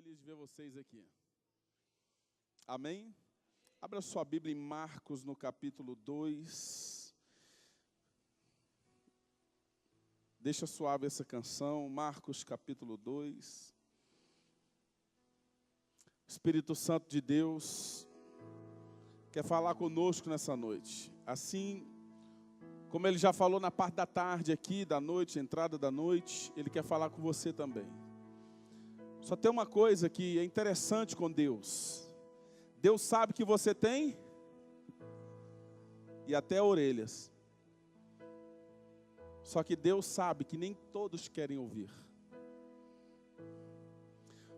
feliz de ver vocês aqui. Amém? Abra sua Bíblia em Marcos, no capítulo 2. Deixa suave essa canção, Marcos, capítulo 2. Espírito Santo de Deus quer falar conosco nessa noite. Assim como Ele já falou na parte da tarde aqui, da noite, entrada da noite, Ele quer falar com você também. Só tem uma coisa que é interessante com Deus. Deus sabe que você tem e até orelhas. Só que Deus sabe que nem todos querem ouvir.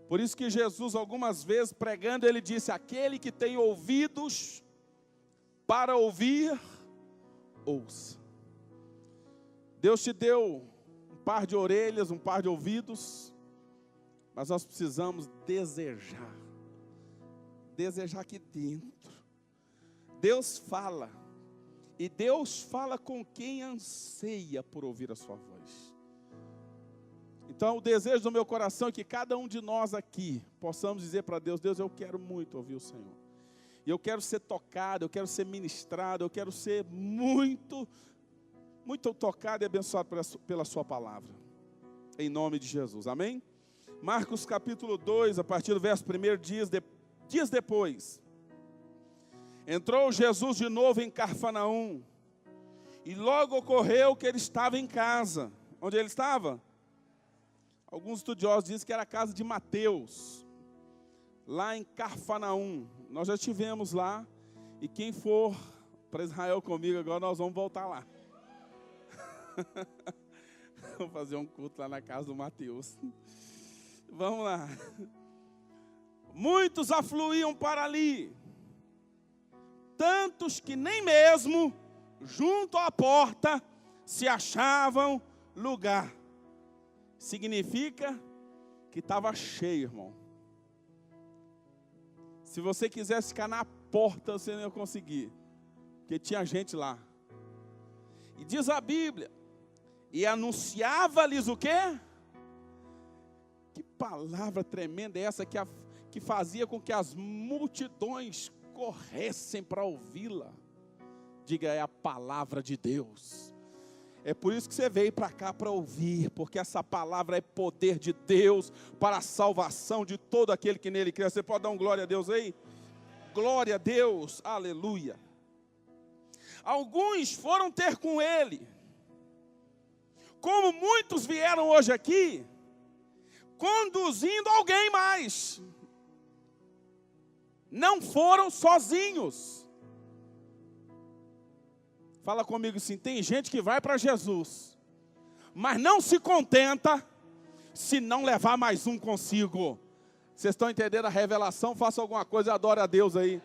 Por isso que Jesus, algumas vezes pregando, Ele disse: aquele que tem ouvidos para ouvir, ouça. Deus te deu um par de orelhas, um par de ouvidos, mas nós precisamos desejar aqui dentro. Deus fala, e Deus fala com quem anseia por ouvir a sua voz. Então o desejo do meu coração é que cada um de nós aqui possamos dizer para Deus: Deus, eu quero muito ouvir o Senhor. E eu quero ser tocado, eu quero ser ministrado, eu quero ser muito tocado e abençoado pela sua palavra. Em nome de Jesus, amém? Marcos capítulo 2, a partir do verso 1, dias depois, entrou Jesus de novo em Cafarnaum, e logo ocorreu que ele estava em casa. Onde ele estava? Alguns estudiosos dizem que era a casa de Mateus, lá em Cafarnaum. Nós já estivemos lá, e quem for para Israel comigo agora, nós vamos voltar lá. Vamos fazer um culto lá na casa do Mateus. Vamos lá. Muitos afluíam para ali, tantos que nem mesmo junto à porta se achavam lugar. Significa que estava cheio, irmão. Se você quisesse ficar na porta, você não ia conseguir, porque tinha gente lá. E diz a Bíblia, e anunciava-lhes o quê? Que palavra tremenda é essa que fazia com que as multidões corressem para ouvi-la. Diga, é a palavra de Deus. É por isso que você veio para cá para ouvir, porque essa palavra é poder de Deus para a salvação de todo aquele que nele crê. Você pode dar um glória a Deus aí? Glória a Deus, aleluia. Alguns foram ter com ele, como muitos vieram hoje aqui, conduzindo alguém mais. Não foram sozinhos. Fala comigo assim: tem gente que vai para Jesus, mas não se contenta se não levar mais um consigo. Vocês estão entendendo a revelação? Faça alguma coisa, adore a Deus aí.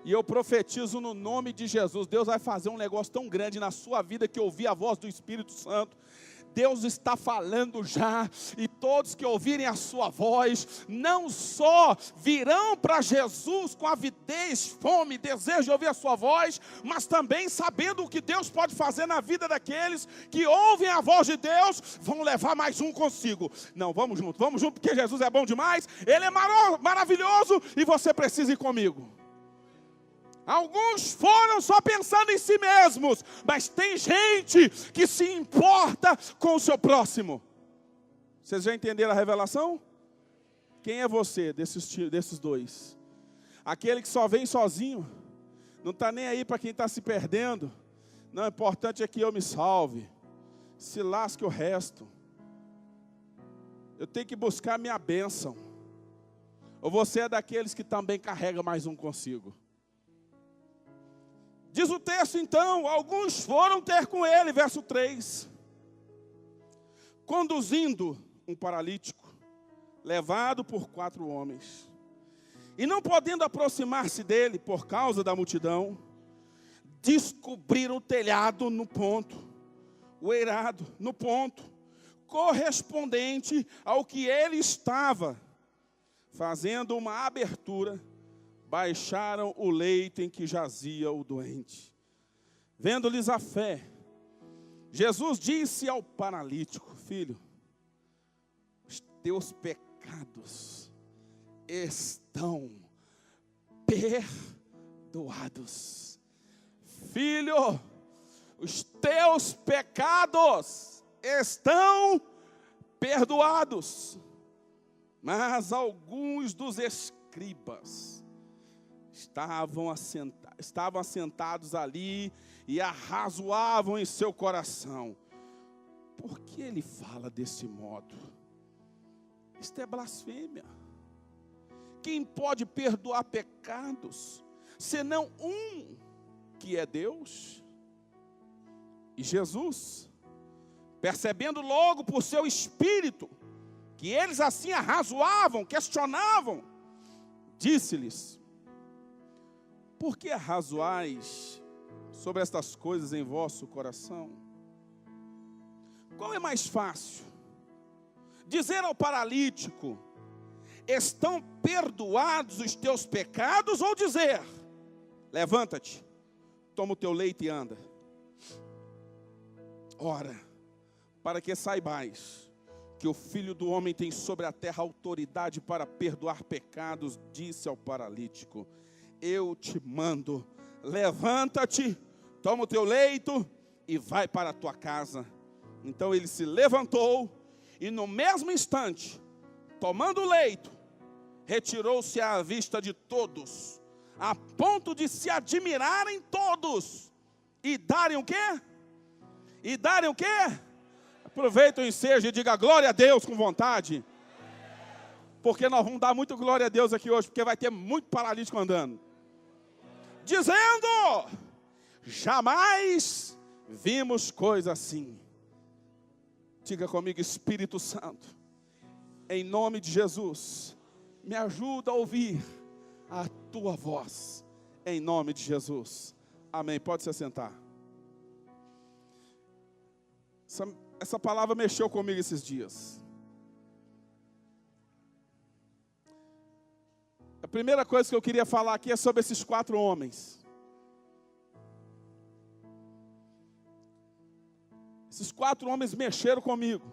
E eu profetizo no nome de Jesus, Deus vai fazer um negócio tão grande na sua vida que ouvir a voz do Espírito Santo. Deus está falando já, e todos que ouvirem a sua voz, não só virão para Jesus com avidez, fome, desejo de ouvir a sua voz, mas também sabendo o que Deus pode fazer na vida daqueles que ouvem a voz de Deus, vão levar mais um consigo. Não, vamos junto, porque Jesus é bom demais, Ele é maravilhoso, e você precisa ir comigo. Alguns foram só pensando em si mesmos, mas tem gente que se importa com o seu próximo. Vocês já entenderam a revelação? Quem é você desses dois? Aquele que só vem sozinho, não está nem aí para quem está se perdendo. Não, o importante é que eu me salve, se lasque o resto. Eu tenho que buscar minha bênção. Ou você é daqueles que também carrega mais um consigo? Diz o texto então, alguns foram ter com ele, verso 3, conduzindo um paralítico, levado por 4 homens, e não podendo aproximar-se dele por causa da multidão, descobriram o telhado no ponto, o eirado no ponto, correspondente ao que ele estava, fazendo uma abertura, baixaram o leito em que jazia o doente. Vendo-lhes a fé, Jesus disse ao paralítico: filho, os teus pecados pecados estão perdoados. Filho, os teus pecados estão perdoados. Mas alguns dos escribas estavam assentados ali e arrazoavam em seu coração: por que ele fala desse modo? Isto é blasfêmia. Quem pode perdoar pecados, senão um, que é Deus? E Jesus, percebendo logo por seu espírito que eles assim arrazoavam, questionavam, disse-lhes: por que arrazoais sobre estas coisas em vosso coração? Qual é mais fácil? Dizer ao paralítico: estão perdoados os teus pecados, ou dizer: levanta-te, toma o teu leito e anda? Ora, para que saibais que o Filho do Homem tem sobre a terra autoridade para perdoar pecados, disse ao paralítico: eu te mando, levanta-te, toma o teu leito e vai para a tua casa. Então ele se levantou e no mesmo instante, tomando o leito, retirou-se à vista de todos, a ponto de se admirarem todos e darem o quê? E darem o quê? Aproveita o ensejo e diga glória a Deus com vontade. Porque nós vamos dar muito glória a Deus aqui hoje, porque vai ter muito paralítico andando. Dizendo: jamais vimos coisa assim. Diga comigo: Espírito Santo, em nome de Jesus, me ajuda a ouvir a tua voz, em nome de Jesus. Amém. Pode se assentar. Essa palavra mexeu comigo esses dias. A primeira coisa que eu queria falar aqui é sobre esses 4 homens. Esses 4 homens mexeram comigo.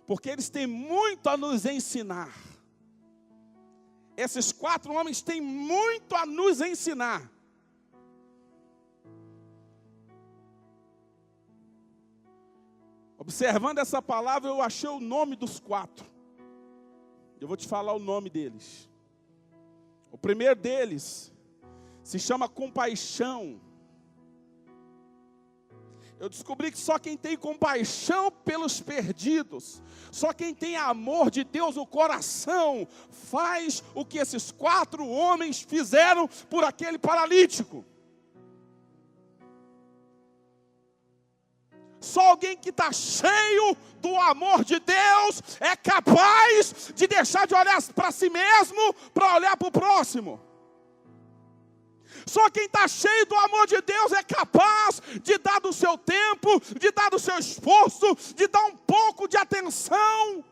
Porque eles têm muito a nos ensinar. Esses 4 homens têm muito a nos ensinar. Observando essa palavra, eu achei o nome dos 4. Eu vou te falar o nome deles. O primeiro deles se chama compaixão. Eu descobri que só quem tem compaixão pelos perdidos, só quem tem amor de Deus no coração, faz o que esses 4 homens fizeram por aquele paralítico. Só alguém que está cheio do amor de Deus é capaz de deixar de olhar para si mesmo para olhar para o próximo. Só quem está cheio do amor de Deus é capaz de dar do seu tempo, de dar do seu esforço, de dar um pouco de atenção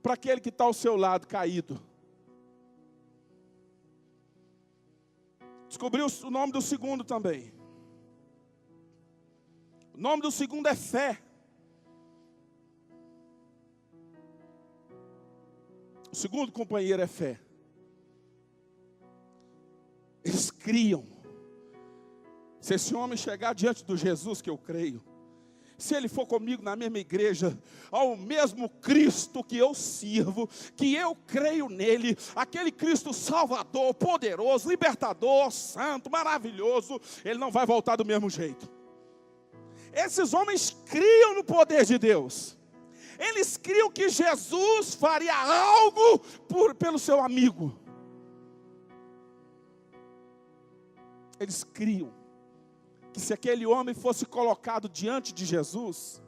para aquele que está ao seu lado caído. Descobri o nome do segundo também. O nome do segundo é fé. O segundo companheiro é fé. Eles criam. Se esse homem chegar diante do Jesus que eu creio, se ele for comigo na mesma igreja, ao mesmo Cristo que eu sirvo, que eu creio nele, aquele Cristo salvador, poderoso, libertador, santo, maravilhoso, ele não vai voltar do mesmo jeito. Esses homens criam no poder de Deus. Eles criam que Jesus faria algo pelo seu amigo. Eles criam que se aquele homem fosse colocado diante de Jesus,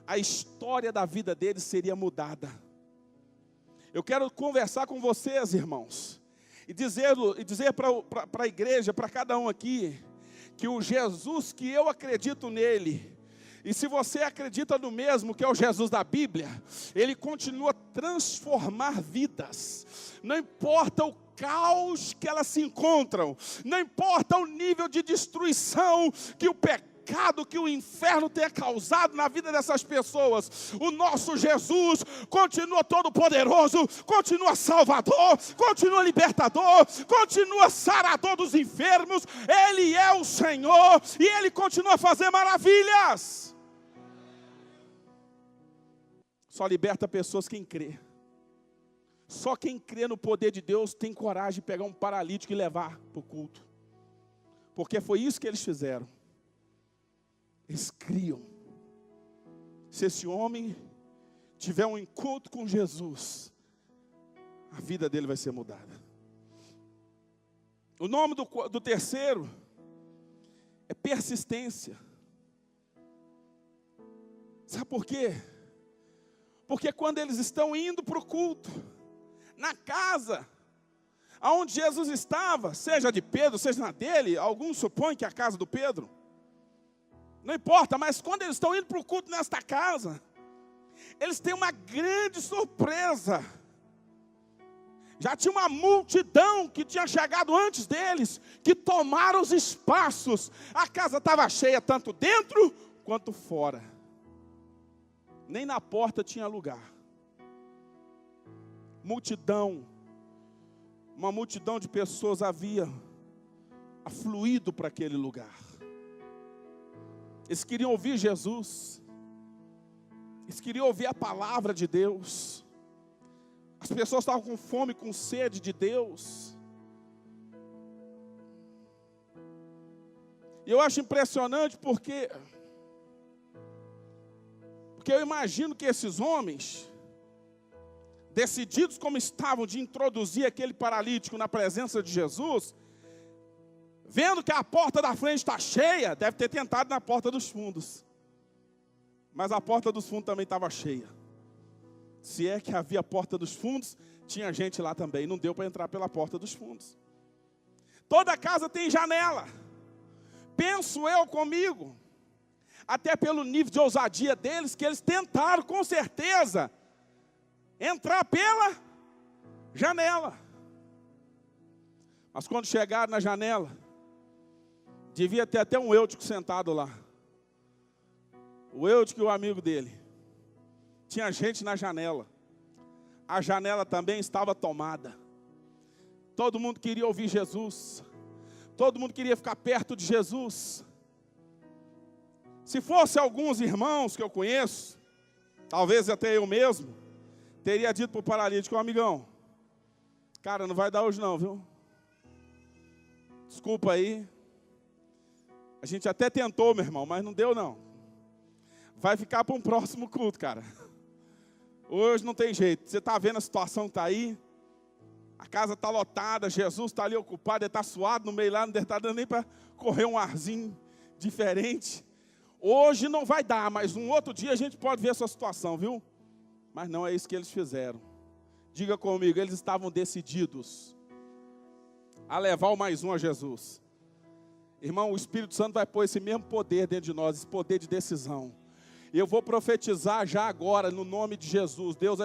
a história da vida dele seria mudada. Eu quero conversar com vocês, irmãos, e dizer para a igreja, para cada um aqui, que o Jesus que eu acredito nele, e se você acredita no mesmo, que é o Jesus da Bíblia, ele continua a transformar vidas. Não importa o caos que elas se encontram, não importa o nível de destruição que o pecado pecado que o inferno tenha causado na vida dessas pessoas, o nosso Jesus continua todo poderoso, continua salvador, continua libertador, continua sarador dos enfermos. Ele é o Senhor e Ele continua a fazer maravilhas. Só liberta pessoas quem crê. Só quem crê no poder de Deus tem coragem de pegar um paralítico e levar para o culto. Porque foi isso que eles fizeram. Eles criam. Se esse homem tiver um encontro com Jesus, a vida dele vai ser mudada. O nome do terceiro é persistência. Sabe por quê? Porque quando eles estão indo para o culto, na casa aonde Jesus estava, seja de Pedro, seja na dele, alguns supõem que é a casa do Pedro, não importa, mas quando eles estão indo para o culto nesta casa, eles têm uma grande surpresa. Já tinha uma multidão que tinha chegado antes deles, que tomaram os espaços. A casa estava cheia tanto dentro quanto fora. Nem na porta tinha lugar. Multidão, uma multidão de pessoas havia afluído para aquele lugar. Eles queriam ouvir Jesus. Eles queriam ouvir a palavra de Deus. As pessoas estavam com fome, com sede de Deus. E eu acho impressionante porque eu imagino que esses homens, decididos como estavam de introduzir aquele paralítico na presença de Jesus, vendo que a porta da frente está cheia, deve ter tentado na porta dos fundos. Mas a porta dos fundos também estava cheia. Se é que havia porta dos fundos, tinha gente lá também. Não deu para entrar pela porta dos fundos. Toda casa tem janela. Penso eu comigo, até pelo nível de ousadia deles, que eles tentaram com certeza entrar pela janela. Mas quando chegaram na janela, devia ter até um Eutico sentado lá. O Eutico e o amigo dele. Tinha gente na janela. A janela também estava tomada. Todo mundo queria ouvir Jesus. Todo mundo queria ficar perto de Jesus. Se fosse alguns irmãos que eu conheço, talvez até eu mesmo, teria dito para o paralítico: amigão, cara, não vai dar hoje não, viu? Desculpa aí. A gente até tentou, meu irmão, mas não deu não. Vai ficar para um próximo culto, cara. Hoje não tem jeito. Você está vendo a situação que está aí? A casa está lotada, Jesus está ali ocupado, ele está suado no meio lá, não está dando nem para correr um arzinho diferente. Hoje não vai dar, mas um outro dia a gente pode ver essa situação, viu? Mas não é isso que eles fizeram. Diga comigo, eles estavam decididos a levar o mais um a Jesus. Irmão, o Espírito Santo vai pôr esse mesmo poder dentro de nós, esse poder de decisão. E eu vou profetizar já agora, no nome de Jesus. Deus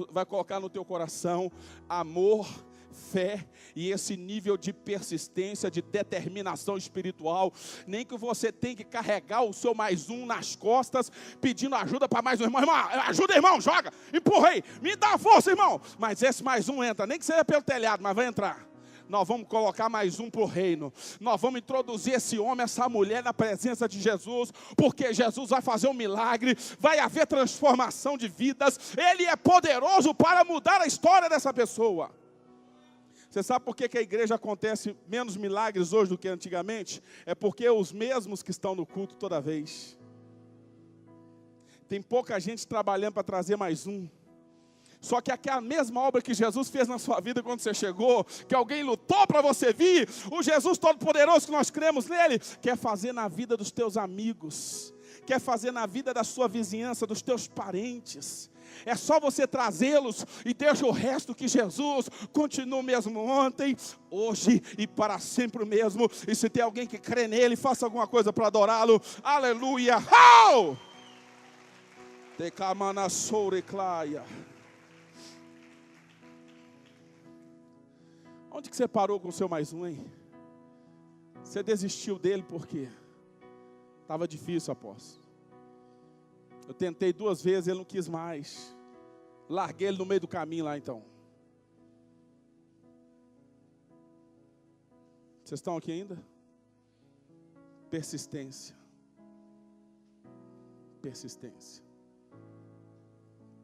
vai colocar no teu coração amor, fé e esse nível de persistência, de determinação espiritual. Nem que você tenha que carregar o seu mais um nas costas, pedindo ajuda para mais um irmão. Irmão, ajuda, irmão, joga, empurra aí, me dá força, irmão. Mas esse mais um entra, nem que seja pelo telhado, mas vai entrar. Nós vamos colocar mais um para o reino. Nós vamos introduzir esse homem, essa mulher na presença de Jesus, porque Jesus vai fazer um milagre, vai haver transformação de vidas. Ele é poderoso para mudar a história dessa pessoa. Você sabe por que a igreja acontece menos milagres hoje do que antigamente? É porque os mesmos que estão no culto toda vez. Tem pouca gente trabalhando para trazer mais um. Só que aqui é a mesma obra que Jesus fez na sua vida quando você chegou, que alguém lutou para você vir, o Jesus Todo-Poderoso que nós cremos nele, quer fazer na vida dos teus amigos, quer fazer na vida da sua vizinhança, dos teus parentes. É só você trazê-los e deixa o resto que Jesus continua mesmo ontem, hoje e para sempre o mesmo. E se tem alguém que crê nele, faça alguma coisa para adorá-lo. Aleluia! Oh! Onde que você parou com o seu mais um, hein? Você desistiu dele por quê? Estava difícil, apóstolo. Eu tentei 2 vezes, ele não quis mais. Larguei ele no meio do caminho lá então. Vocês estão aqui ainda? Persistência. Persistência.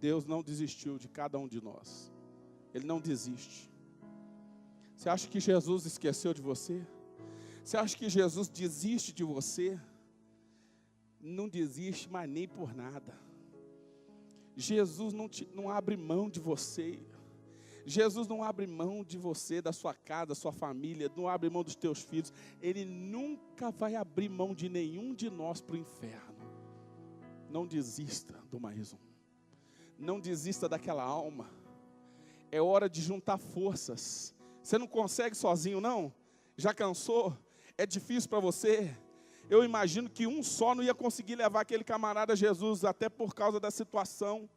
Deus não desistiu de cada um de nós. Ele não desiste. Você acha que Jesus esqueceu de você? Você acha que Jesus desiste de você? Não desiste mais nem por nada. Jesus não abre mão de você. Jesus não abre mão de você, da sua casa, da sua família, não abre mão dos teus filhos. Ele nunca vai abrir mão de nenhum de nós para o inferno. Não desista do mais um. Não desista daquela alma. É hora de juntar forças. Você não consegue sozinho, não? Já cansou? É difícil para você? Eu imagino que um só não ia conseguir levar aquele camarada a Jesus, até por causa da situação.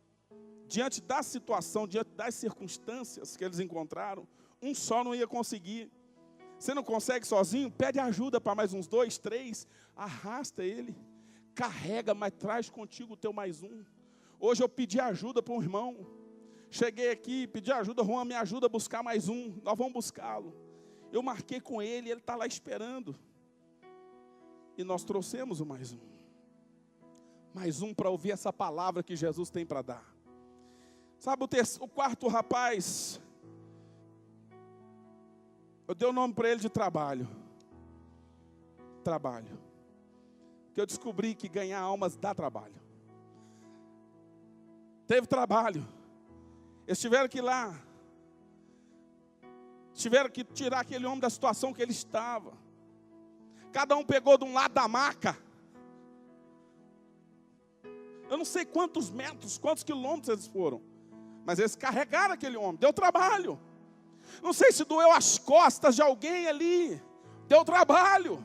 Diante da situação, diante das circunstâncias que eles encontraram, um só não ia conseguir. Você não consegue sozinho? Pede ajuda para mais uns 2, 3. Arrasta ele. Carrega, mas traz contigo o teu mais um. Hoje eu pedi ajuda para um irmão. Cheguei aqui, pedi ajuda. Juan, me ajuda a buscar mais um. Nós vamos buscá-lo. Eu marquei com ele, ele está lá esperando. E nós trouxemos o mais um. Mais um para ouvir essa palavra que Jesus tem para dar. Sabe o quarto rapaz? Eu dei o nome para ele de trabalho. Trabalho. Porque eu descobri que ganhar almas dá trabalho. Teve trabalho. Eles tiveram que ir lá. Tiveram que tirar aquele homem da situação que ele estava. Cada um pegou de um lado da maca. Eu não sei quantos metros, quantos quilômetros eles foram. Mas eles carregaram aquele homem. Deu trabalho. Não sei se doeu as costas de alguém ali. Deu trabalho.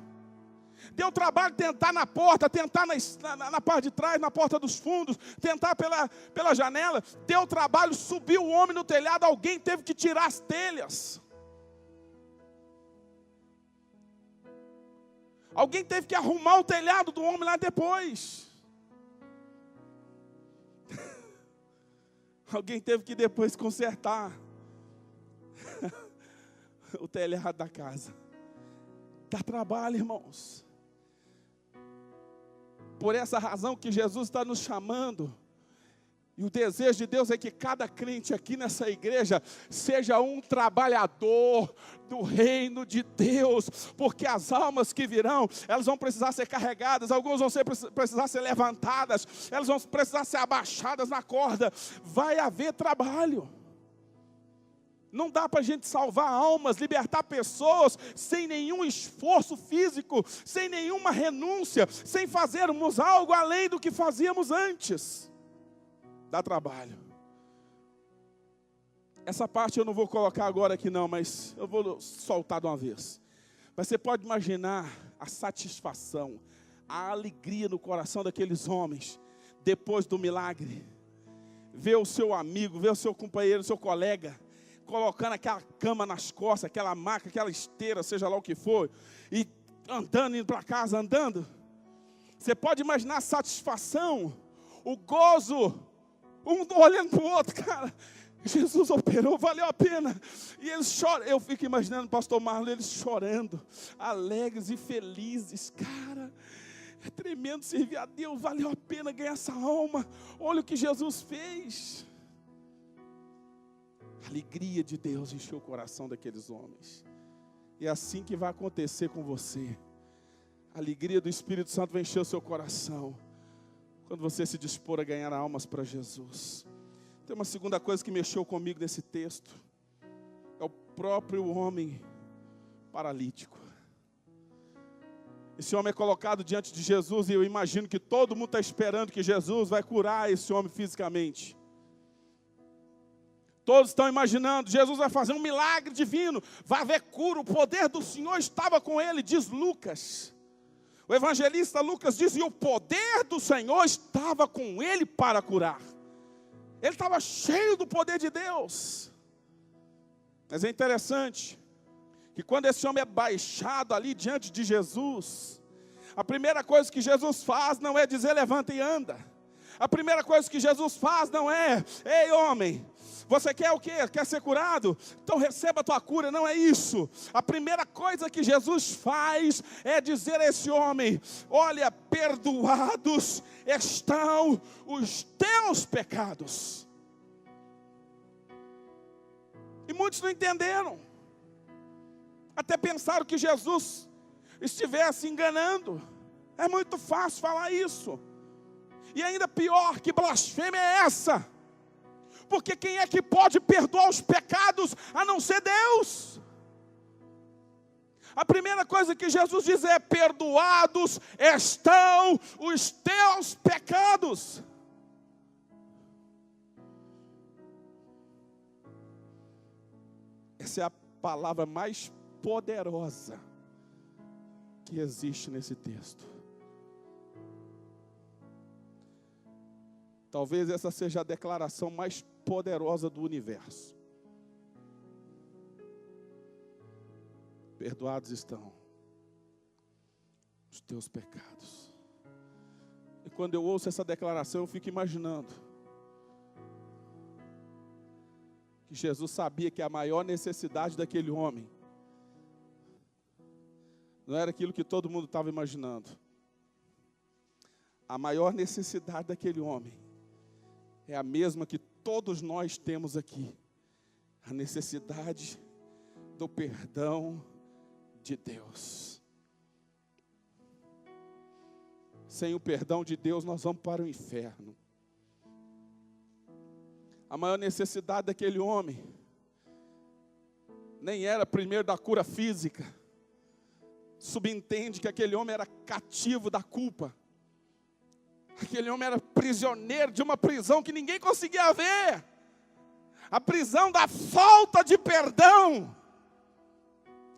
Deu trabalho tentar na porta, tentar na parte de trás, na porta dos fundos, tentar pela janela. Deu trabalho, subiu o homem no telhado, alguém teve que tirar as telhas. Alguém teve que arrumar o telhado do homem lá depois. Alguém teve que depois consertar o telhado da casa. Dá trabalho, irmãos. Por essa razão que Jesus está nos chamando. E o desejo de Deus é que cada crente aqui nessa igreja seja um trabalhador do reino de Deus. Porque as almas que virão, elas vão precisar ser carregadas, algumas vão precisar ser levantadas, elas vão precisar ser abaixadas na corda. Vai haver trabalho. Não dá para a gente salvar almas, libertar pessoas, sem nenhum esforço físico, sem nenhuma renúncia, sem fazermos algo além do que fazíamos antes. Dá trabalho. Essa parte eu não vou colocar agora aqui não, mas eu vou soltar de uma vez. Mas você pode imaginar a satisfação, a alegria no coração daqueles homens, depois do milagre. Ver o seu amigo, ver o seu companheiro, o seu colega, colocando aquela cama nas costas, aquela maca, aquela esteira, seja lá o que for, e andando, indo para casa, andando. Você pode imaginar a satisfação, o gozo, um olhando para o outro, cara, Jesus operou, valeu a pena. E eles choram, eu fico imaginando o pastor Marlon, eles chorando, alegres e felizes, cara, é tremendo servir a Deus, valeu a pena ganhar essa alma, olha o que Jesus fez. A alegria de Deus encheu o coração daqueles homens. E é assim que vai acontecer com você. A alegria do Espírito Santo vai encher o seu coração quando você se dispor a ganhar almas para Jesus. Tem uma segunda coisa que mexeu comigo nesse texto. É o próprio homem paralítico. Esse homem é colocado diante de Jesus e eu imagino que todo mundo está esperando que Jesus vai curar esse homem fisicamente. Todos estão imaginando, Jesus vai fazer um milagre divino, vai haver cura, o poder do Senhor estava com ele, diz Lucas. O evangelista Lucas diz, e o poder do Senhor estava com ele para curar. Ele estava cheio do poder de Deus. Mas é interessante, que quando esse homem é baixado ali diante de Jesus, A primeira coisa que Jesus faz não é dizer levanta e anda. A primeira coisa que Jesus faz não é, ei homem, você quer o quê? Quer ser curado? Então receba a tua cura, não é isso. A primeira coisa que Jesus faz é dizer a esse homem, olha, perdoados estão os teus pecados. E muitos não entenderam. Até pensaram que Jesus estivesse enganando. É muito fácil falar isso. E ainda pior, que blasfêmia é essa? Porque quem é que pode perdoar os pecados a não ser Deus? A primeira coisa que Jesus diz é: perdoados estão os teus pecados. Essa é a palavra mais poderosa que existe nesse texto. Talvez essa seja a declaração mais poderosa do universo. Perdoados estão os teus pecados. E quando eu ouço essa declaração, eu fico imaginando que Jesus sabia que a maior necessidade daquele homem não era aquilo que todo mundo estava imaginando. A maior necessidade daquele homem é a mesma que todos nós temos aqui. A necessidade do perdão de Deus. Sem o perdão de Deus, nós vamos para o inferno. A maior necessidade daquele homem nem era primeiro da cura física. Subentende que aquele homem era cativo da culpa. Aquele homem era prisioneiro de uma prisão que ninguém conseguia ver. A prisão da falta de perdão.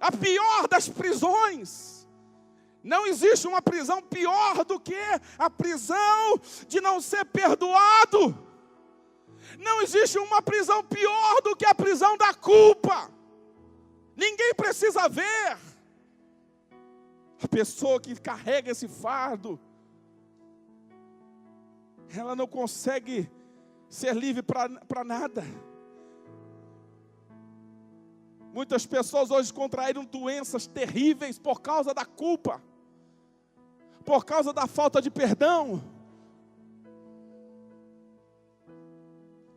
A pior das prisões. Não existe uma prisão pior do que a prisão de não ser perdoado. Não existe uma prisão pior do que a prisão da culpa. Ninguém precisa ver. A pessoa que carrega esse fardo, ela não consegue ser livre para nada. Muitas pessoas hoje contraíram doenças terríveis por causa da culpa, por causa da falta de perdão.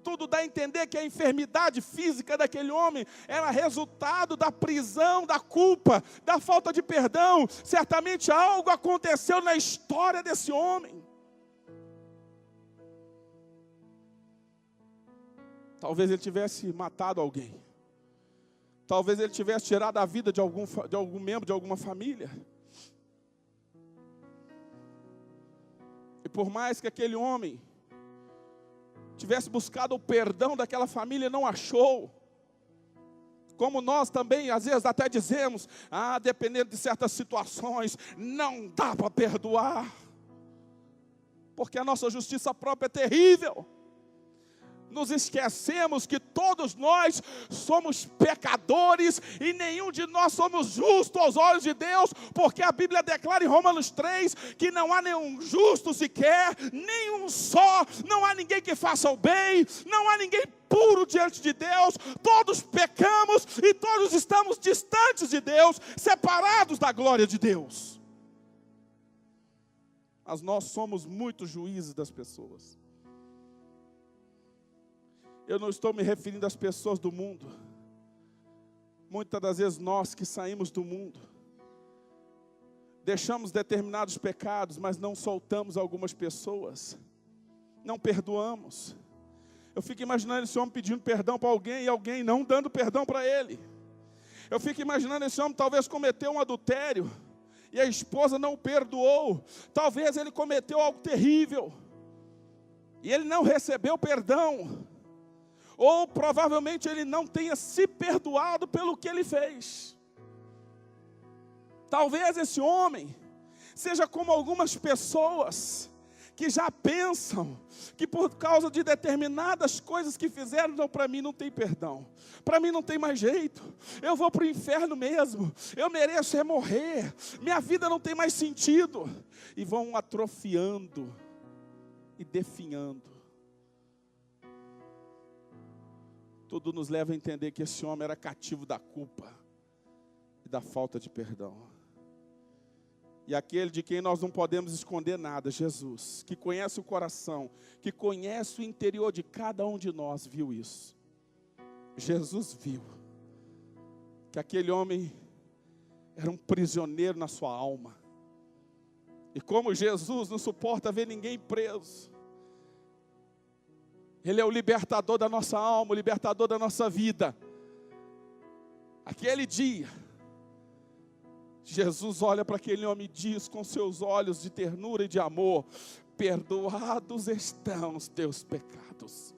Tudo dá a entender que a enfermidade física daquele homem era resultado da prisão, da culpa, da falta de perdão. Certamente algo aconteceu na história desse homem. Talvez ele tivesse matado alguém. Talvez ele tivesse tirado a vida de algum membro de alguma família. E por mais que aquele homem tivesse buscado o perdão daquela família, não achou. Como nós também, às vezes, até dizemos, dependendo de certas situações, não dá para perdoar. Porque a nossa justiça própria é terrível. Nos esquecemos que todos nós somos pecadores e nenhum de nós somos justos aos olhos de Deus, porque a Bíblia declara em Romanos 3 que não há nenhum justo sequer, nenhum só, não há ninguém que faça o bem, não há ninguém puro diante de Deus, todos pecamos e todos estamos distantes de Deus, separados da glória de Deus. Mas nós somos muito juízes das pessoas. Eu não estou me referindo às pessoas do mundo. Muitas das vezes nós que saímos do mundo, deixamos determinados pecados, mas não soltamos algumas pessoas. Não perdoamos. Eu fico imaginando esse homem pedindo perdão para alguém e alguém não dando perdão para ele. Eu fico imaginando esse homem talvez cometeu um adultério e a esposa não o perdoou. Talvez ele cometeu algo terrível e ele não recebeu perdão. Ou provavelmente ele não tenha se perdoado pelo que ele fez. Talvez esse homem seja como algumas pessoas que já pensam que por causa de determinadas coisas que fizeram, não, para mim não tem perdão, para mim não tem mais jeito, eu vou para o inferno mesmo, eu mereço é morrer, minha vida não tem mais sentido, e vão atrofiando e definhando. Tudo nos leva a entender que esse homem era cativo da culpa e da falta de perdão. E aquele de quem nós não podemos esconder nada, Jesus, que conhece o coração, que conhece o interior de cada um de nós, viu isso. Jesus viu que aquele homem era um prisioneiro na sua alma. E como Jesus não suporta ver ninguém preso, Ele é o libertador da nossa alma, o libertador da nossa vida. Aquele dia, Jesus olha para aquele homem e diz com seus olhos de ternura e de amor: perdoados estão os teus pecados.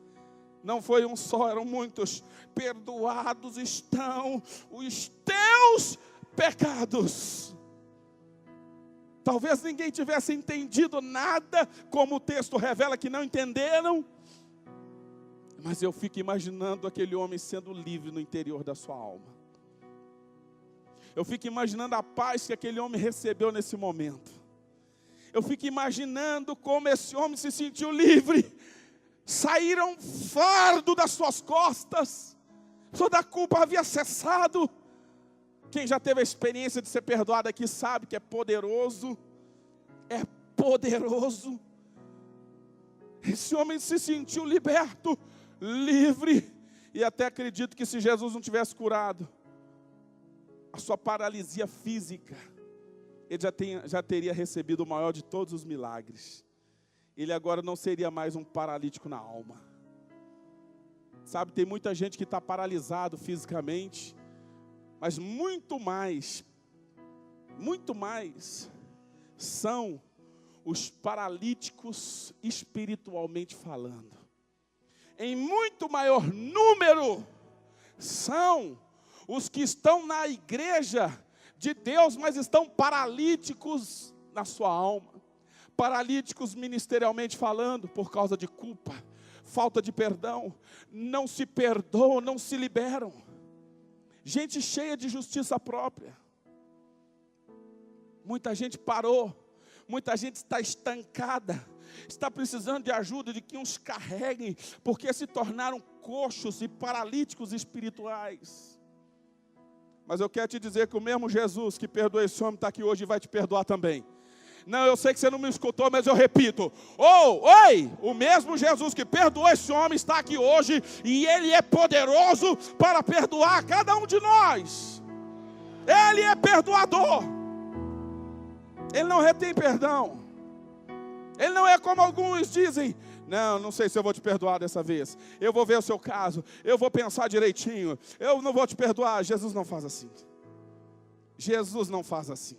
Não foi um só, eram muitos. Perdoados estão os teus pecados. Talvez ninguém tivesse entendido nada, como o texto revela que não entenderam. Mas eu fico imaginando aquele homem sendo livre no interior da sua alma. Eu fico imaginando a paz que aquele homem recebeu nesse momento. Eu fico imaginando como esse homem se sentiu livre. Saíram fardo das suas costas. Toda a culpa havia cessado. Quem já teve a experiência de ser perdoado aqui sabe que é poderoso. É poderoso. Esse homem se sentiu liberto, livre. E até acredito que se Jesus não tivesse curado a sua paralisia física, ele já teria recebido o maior de todos os milagres. Ele agora não seria mais um paralítico na alma. Sabe, tem muita gente que está paralisado fisicamente, mas muito mais são os paralíticos espiritualmente falando. Em muito maior número são os que estão na igreja de Deus, mas estão paralíticos na sua alma. Paralíticos ministerialmente falando, por causa de culpa, falta de perdão. Não se perdoam, não se liberam. Gente cheia de justiça própria. Muita gente parou. Muita gente está estancada. Está precisando de ajuda, de que uns carreguem, porque se tornaram coxos e paralíticos espirituais. Mas eu quero te dizer que o mesmo Jesus que perdoou esse homem está aqui hoje e vai te perdoar também. Não, eu sei que você não me escutou, mas eu repito. Oi, o mesmo Jesus que perdoou esse homem está aqui hoje e Ele é poderoso para perdoar cada um de nós. Ele é perdoador. Ele não retém perdão. Ele não é como alguns dizem: não sei se eu vou te perdoar dessa vez. Eu vou ver o seu caso. Eu vou pensar direitinho. Eu não vou te perdoar. Jesus não faz assim. Jesus não faz assim.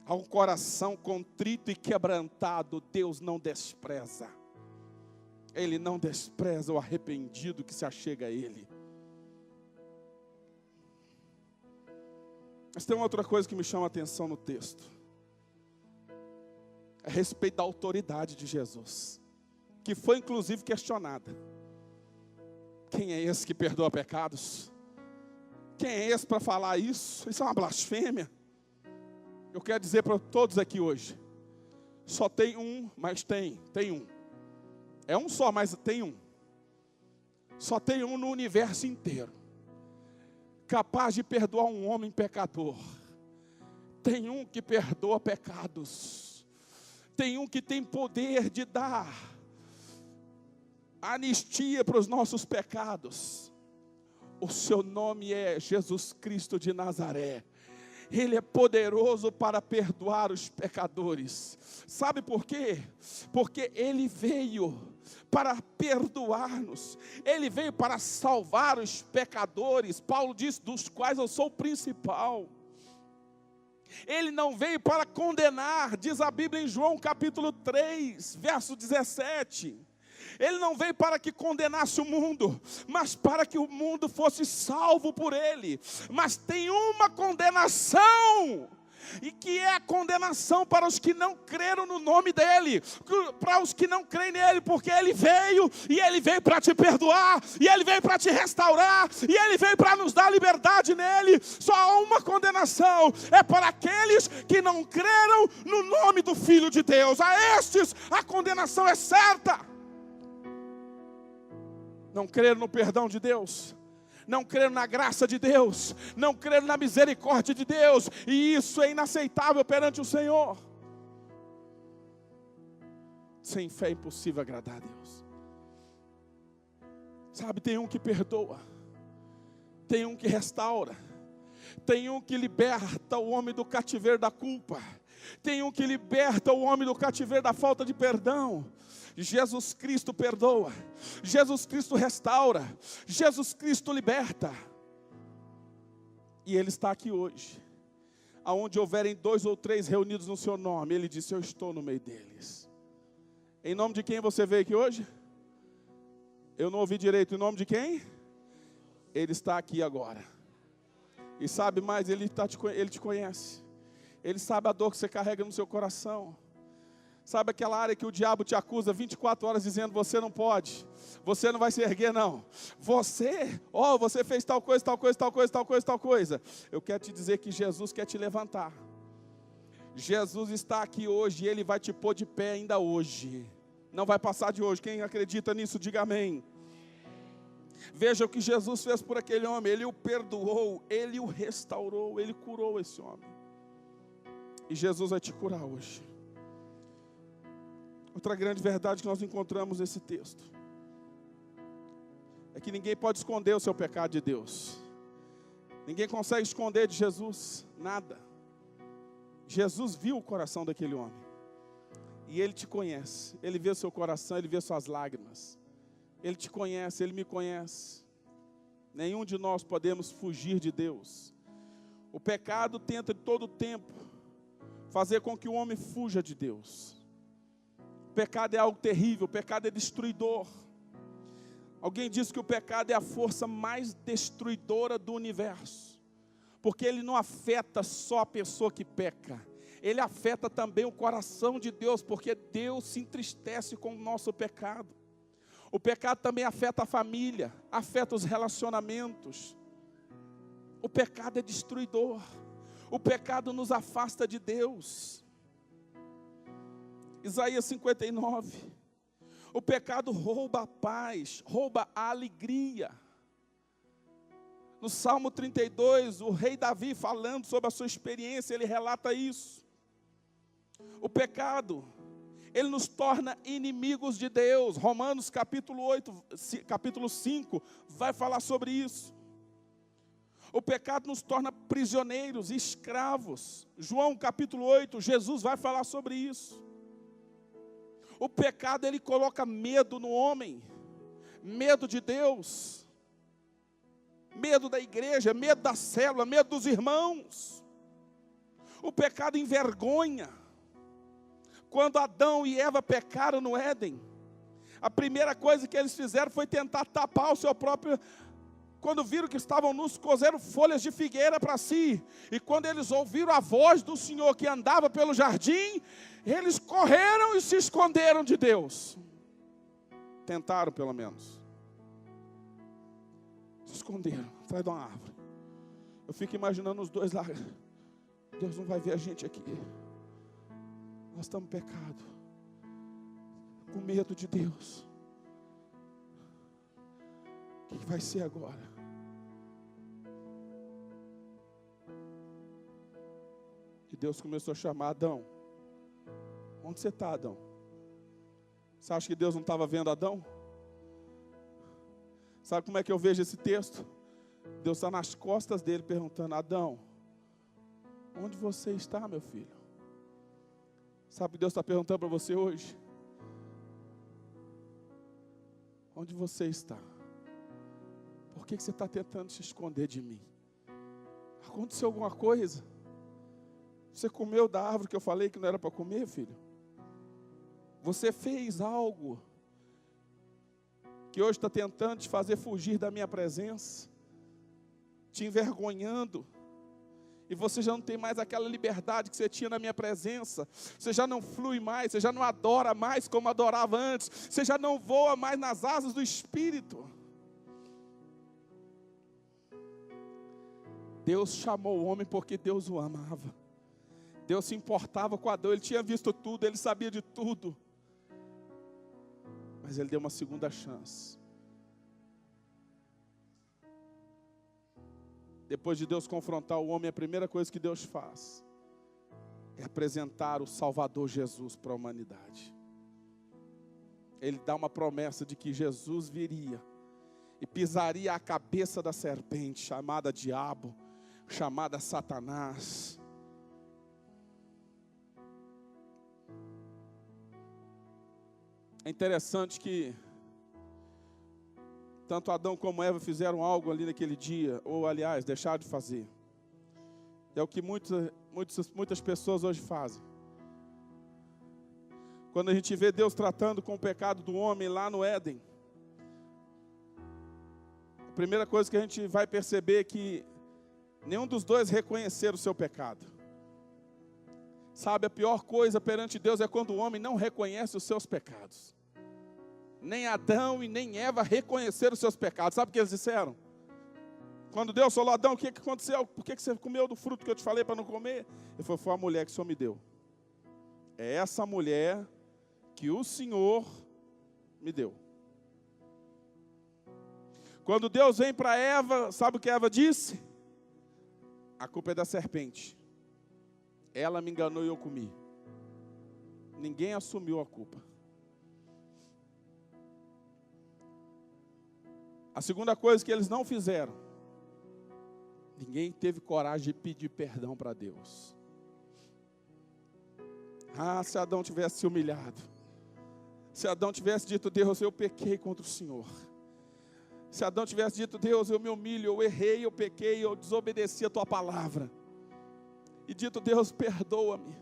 Há um coração contrito e quebrantado, Deus não despreza. Ele não despreza o arrependido que se achega a Ele. Mas tem uma outra coisa que me chama a atenção no texto. A respeito da autoridade de Jesus, que foi inclusive questionada. Quem é esse que perdoa pecados? Quem é esse para falar isso? Isso é uma blasfêmia. Eu quero dizer para todos aqui hoje, só tem um, mas tem um. É um só, mas tem um. Só tem um no universo inteiro, capaz de perdoar um homem pecador. Tem um que perdoa pecados. Tem um que tem poder de dar anistia para os nossos pecados. O seu nome é Jesus Cristo de Nazaré. Ele é poderoso para perdoar os pecadores. Sabe por quê? Porque Ele veio para perdoar-nos. Ele veio para salvar os pecadores. Paulo diz: dos quais eu sou o principal. Ele não veio para condenar, diz a Bíblia em João capítulo 3, verso 17. Ele não veio para que condenasse o mundo, mas para que o mundo fosse salvo por Ele. Mas tem uma condenação e que é a condenação para os que não creram no nome dele, para os que não creem nele, porque ele veio, e ele veio para te perdoar, e ele veio para te restaurar, e ele veio para nos dar liberdade nele. Só há uma condenação, é para aqueles que não creram no nome do Filho de Deus. A estes a condenação é certa. Não creram no perdão de Deus, não creram na graça de Deus, não creram na misericórdia de Deus, e isso é inaceitável perante o Senhor. Sem fé é impossível agradar a Deus. Sabe, tem um que perdoa, tem um que restaura, tem um que liberta o homem do cativeiro da culpa, tem um que liberta o homem do cativeiro da falta de perdão. Jesus Cristo perdoa, Jesus Cristo restaura, Jesus Cristo liberta. E Ele está aqui hoje. Aonde houverem 2 ou 3 reunidos no seu nome, Ele disse: eu estou no meio deles. Em nome de quem você veio aqui hoje? Eu não ouvi direito. Em nome de quem? Ele está aqui agora. E sabe mais, Ele te conhece. Ele sabe a dor que você carrega no seu coração. Sabe aquela área que o diabo te acusa 24 horas dizendo: você não pode, você não vai se erguer não. Você fez tal coisa, tal coisa, tal coisa, tal coisa, tal coisa. Eu quero te dizer que Jesus quer te levantar. Jesus está aqui hoje e Ele vai te pôr de pé ainda hoje. Não vai passar de hoje. Quem acredita nisso, diga amém. Veja o que Jesus fez por aquele homem. Ele o perdoou, Ele o restaurou, Ele curou esse homem. E Jesus vai te curar hoje. Outra grande verdade que nós encontramos nesse texto é que ninguém pode esconder o seu pecado de Deus. Ninguém consegue esconder de Jesus nada. Jesus viu o coração daquele homem. E Ele te conhece. Ele vê o seu coração, Ele vê suas lágrimas. Ele te conhece, Ele me conhece. Nenhum de nós podemos fugir de Deus. O pecado tenta de todo tempo fazer com que o homem fuja de Deus. O pecado é algo terrível, o pecado é destruidor. Alguém disse que o pecado é a força mais destruidora do universo, porque ele não afeta só a pessoa que peca, ele afeta também o coração de Deus, porque Deus se entristece com o nosso pecado. O pecado também afeta a família, afeta os relacionamentos. O pecado é destruidor, o pecado nos afasta de Deus. Isaías 59, o pecado rouba a paz, rouba a alegria. No Salmo 32, o rei Davi, falando sobre a sua experiência, ele relata isso. O pecado, ele nos torna inimigos de Deus. Romanos capítulo 5, vai falar sobre isso. O pecado nos torna prisioneiros, escravos. João capítulo 8, Jesus vai falar sobre isso. O pecado, ele coloca medo no homem, medo de Deus, medo da igreja, medo da célula, medo dos irmãos. O pecado envergonha. Quando Adão e Eva pecaram no Éden, a primeira coisa que eles fizeram foi tentar tapar o seu próprio... Quando viram que estavam nus, coseram folhas de figueira para si. E quando eles ouviram a voz do Senhor que andava pelo jardim, eles correram e se esconderam de Deus. Tentaram, pelo menos. Se esconderam atrás de uma árvore. Eu fico imaginando os dois lá. Deus não vai ver a gente aqui. Nós estamos em pecado, com medo de Deus. O que vai ser agora? E Deus começou a chamar: Adão, onde você está, Adão? Você acha que Deus não estava vendo Adão? Sabe como é que eu vejo esse texto? Deus está nas costas dele perguntando: Adão, onde você está, meu filho? Sabe o que Deus está perguntando para você hoje? Onde você está? Por que você está tentando se esconder de mim? Aconteceu alguma coisa? Você comeu da árvore que eu falei que não era para comer, filho? Você fez algo que hoje está tentando te fazer fugir da minha presença, te envergonhando. E você já não tem mais aquela liberdade que você tinha na minha presença. Você já não flui mais, você já não adora mais como adorava antes. Você já não voa mais nas asas do Espírito. Deus chamou o homem porque Deus o amava. Deus se importava com Adão, ele tinha visto tudo, ele sabia de tudo. Mas ele deu uma segunda chance. Depois de Deus confrontar o homem, a primeira coisa que Deus faz é apresentar o Salvador Jesus para a humanidade. Ele dá uma promessa de que Jesus viria e pisaria a cabeça da serpente, chamada diabo, chamada Satanás. É interessante que tanto Adão como Eva fizeram algo ali naquele dia, ou aliás, deixaram de fazer. É o que muitas pessoas hoje fazem. Quando a gente vê Deus tratando com o pecado do homem lá no Éden, a primeira coisa que a gente vai perceber é que nenhum dos dois reconheceram o seu pecado. Sabe, a pior coisa perante Deus é quando o homem não reconhece os seus pecados. Nem Adão e nem Eva reconheceram os seus pecados. Sabe o que eles disseram? Quando Deus falou: Adão, o que aconteceu? Por que você comeu do fruto que eu te falei para não comer? Ele falou: foi a mulher que o Senhor me deu. É essa mulher que o Senhor me deu. Quando Deus vem para Eva, sabe o que Eva disse? A culpa é da serpente. Ela me enganou e eu comi. Ninguém assumiu a culpa. A segunda coisa que eles não fizeram, ninguém teve coragem de pedir perdão para Deus. Ah, se Adão tivesse se humilhado. Se Adão tivesse dito: Deus, eu pequei contra o Senhor. Se Adão tivesse dito: Deus, eu me humilho, eu errei, eu pequei, eu desobedeci a tua palavra. E dito: Deus, perdoa-me.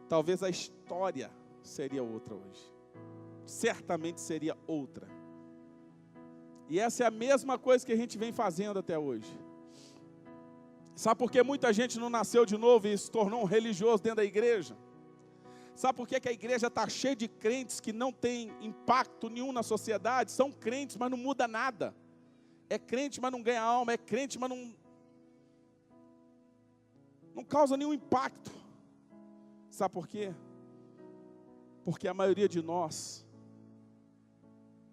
Talvez a história seria outra hoje. Certamente seria outra. E essa é a mesma coisa que a gente vem fazendo até hoje. Sabe por que muita gente não nasceu de novo e se tornou um religioso dentro da igreja? Sabe por que a igreja está cheia de crentes que não tem impacto nenhum na sociedade? São crentes, mas não muda nada. É crente, mas não ganha alma. É crente, mas não causa nenhum impacto. Sabe por quê? Porque a maioria de nós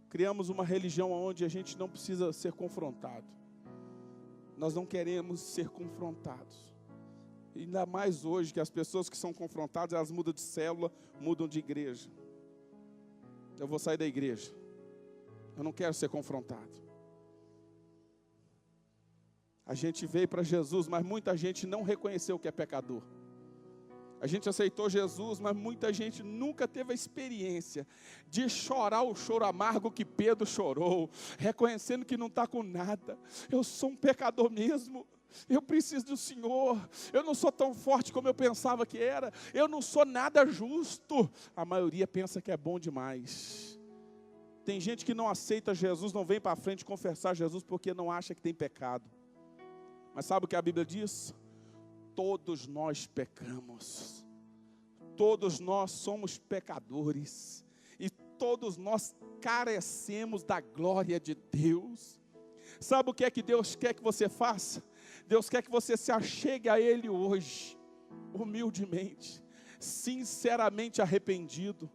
criamos uma religião onde a gente não precisa ser confrontado. Nós não queremos ser confrontados. Ainda mais hoje, que as pessoas que são confrontadas, elas mudam de célula, mudam de igreja. Eu vou sair da igreja. Eu não quero ser confrontado. A gente veio para Jesus, mas muita gente não reconheceu que é pecador. A gente aceitou Jesus, mas muita gente nunca teve a experiência de chorar o choro amargo que Pedro chorou, reconhecendo que não está com nada. Eu sou um pecador mesmo, eu preciso do Senhor, eu não sou tão forte como eu pensava que era, eu não sou nada justo. A maioria pensa que é bom demais. Tem gente que não aceita Jesus, não vem para frente confessar Jesus porque não acha que tem pecado. Mas sabe o que a Bíblia diz? Todos nós pecamos, todos nós somos pecadores, e todos nós carecemos da glória de Deus. Sabe o que é que Deus quer que você faça? Deus quer que você se achegue a Ele hoje, humildemente, sinceramente arrependido,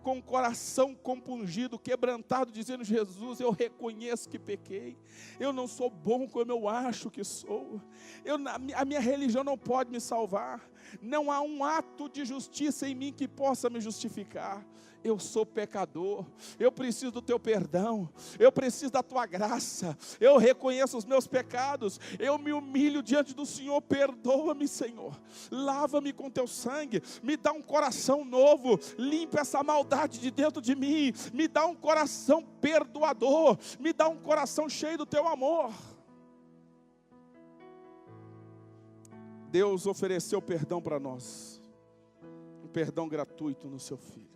com o coração compungido, quebrantado, dizendo: Jesus, eu reconheço que pequei, eu não sou bom como eu acho que sou, a minha religião não pode me salvar, não há um ato de justiça em mim que possa me justificar. Eu sou pecador, eu preciso do teu perdão, eu preciso da tua graça, eu reconheço os meus pecados, eu me humilho diante do Senhor. Perdoa-me, Senhor, lava-me com teu sangue, me dá um coração novo, limpa essa maldade de dentro de mim, me dá um coração perdoador, me dá um coração cheio do teu amor. Deus ofereceu perdão para nós, um perdão gratuito no seu Filho.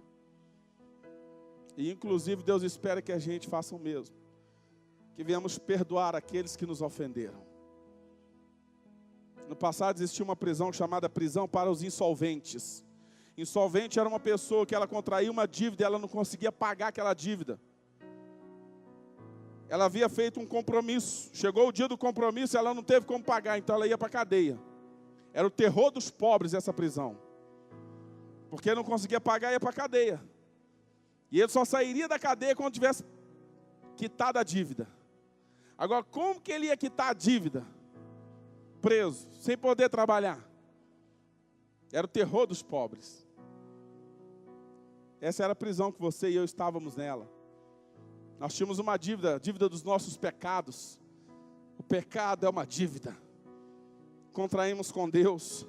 E inclusive Deus espera que a gente faça o mesmo, que venhamos perdoar aqueles que nos ofenderam. No passado existia uma prisão chamada prisão para os insolventes. Insolvente era uma pessoa que ela contraía uma dívida e ela não conseguia pagar aquela dívida. Ela havia feito um compromisso. Chegou o dia do compromisso e ela não teve como pagar, então ela ia para a cadeia. Era o terror dos pobres essa prisão. Porque não conseguia pagar, ia para a cadeia. E ele só sairia da cadeia quando tivesse quitado a dívida. Agora, como que ele ia quitar a dívida? Preso, sem poder trabalhar. Era o terror dos pobres. Essa era a prisão que você e eu estávamos nela. Nós tínhamos uma dívida, a dívida dos nossos pecados. O pecado é uma dívida. Contraímos com Deus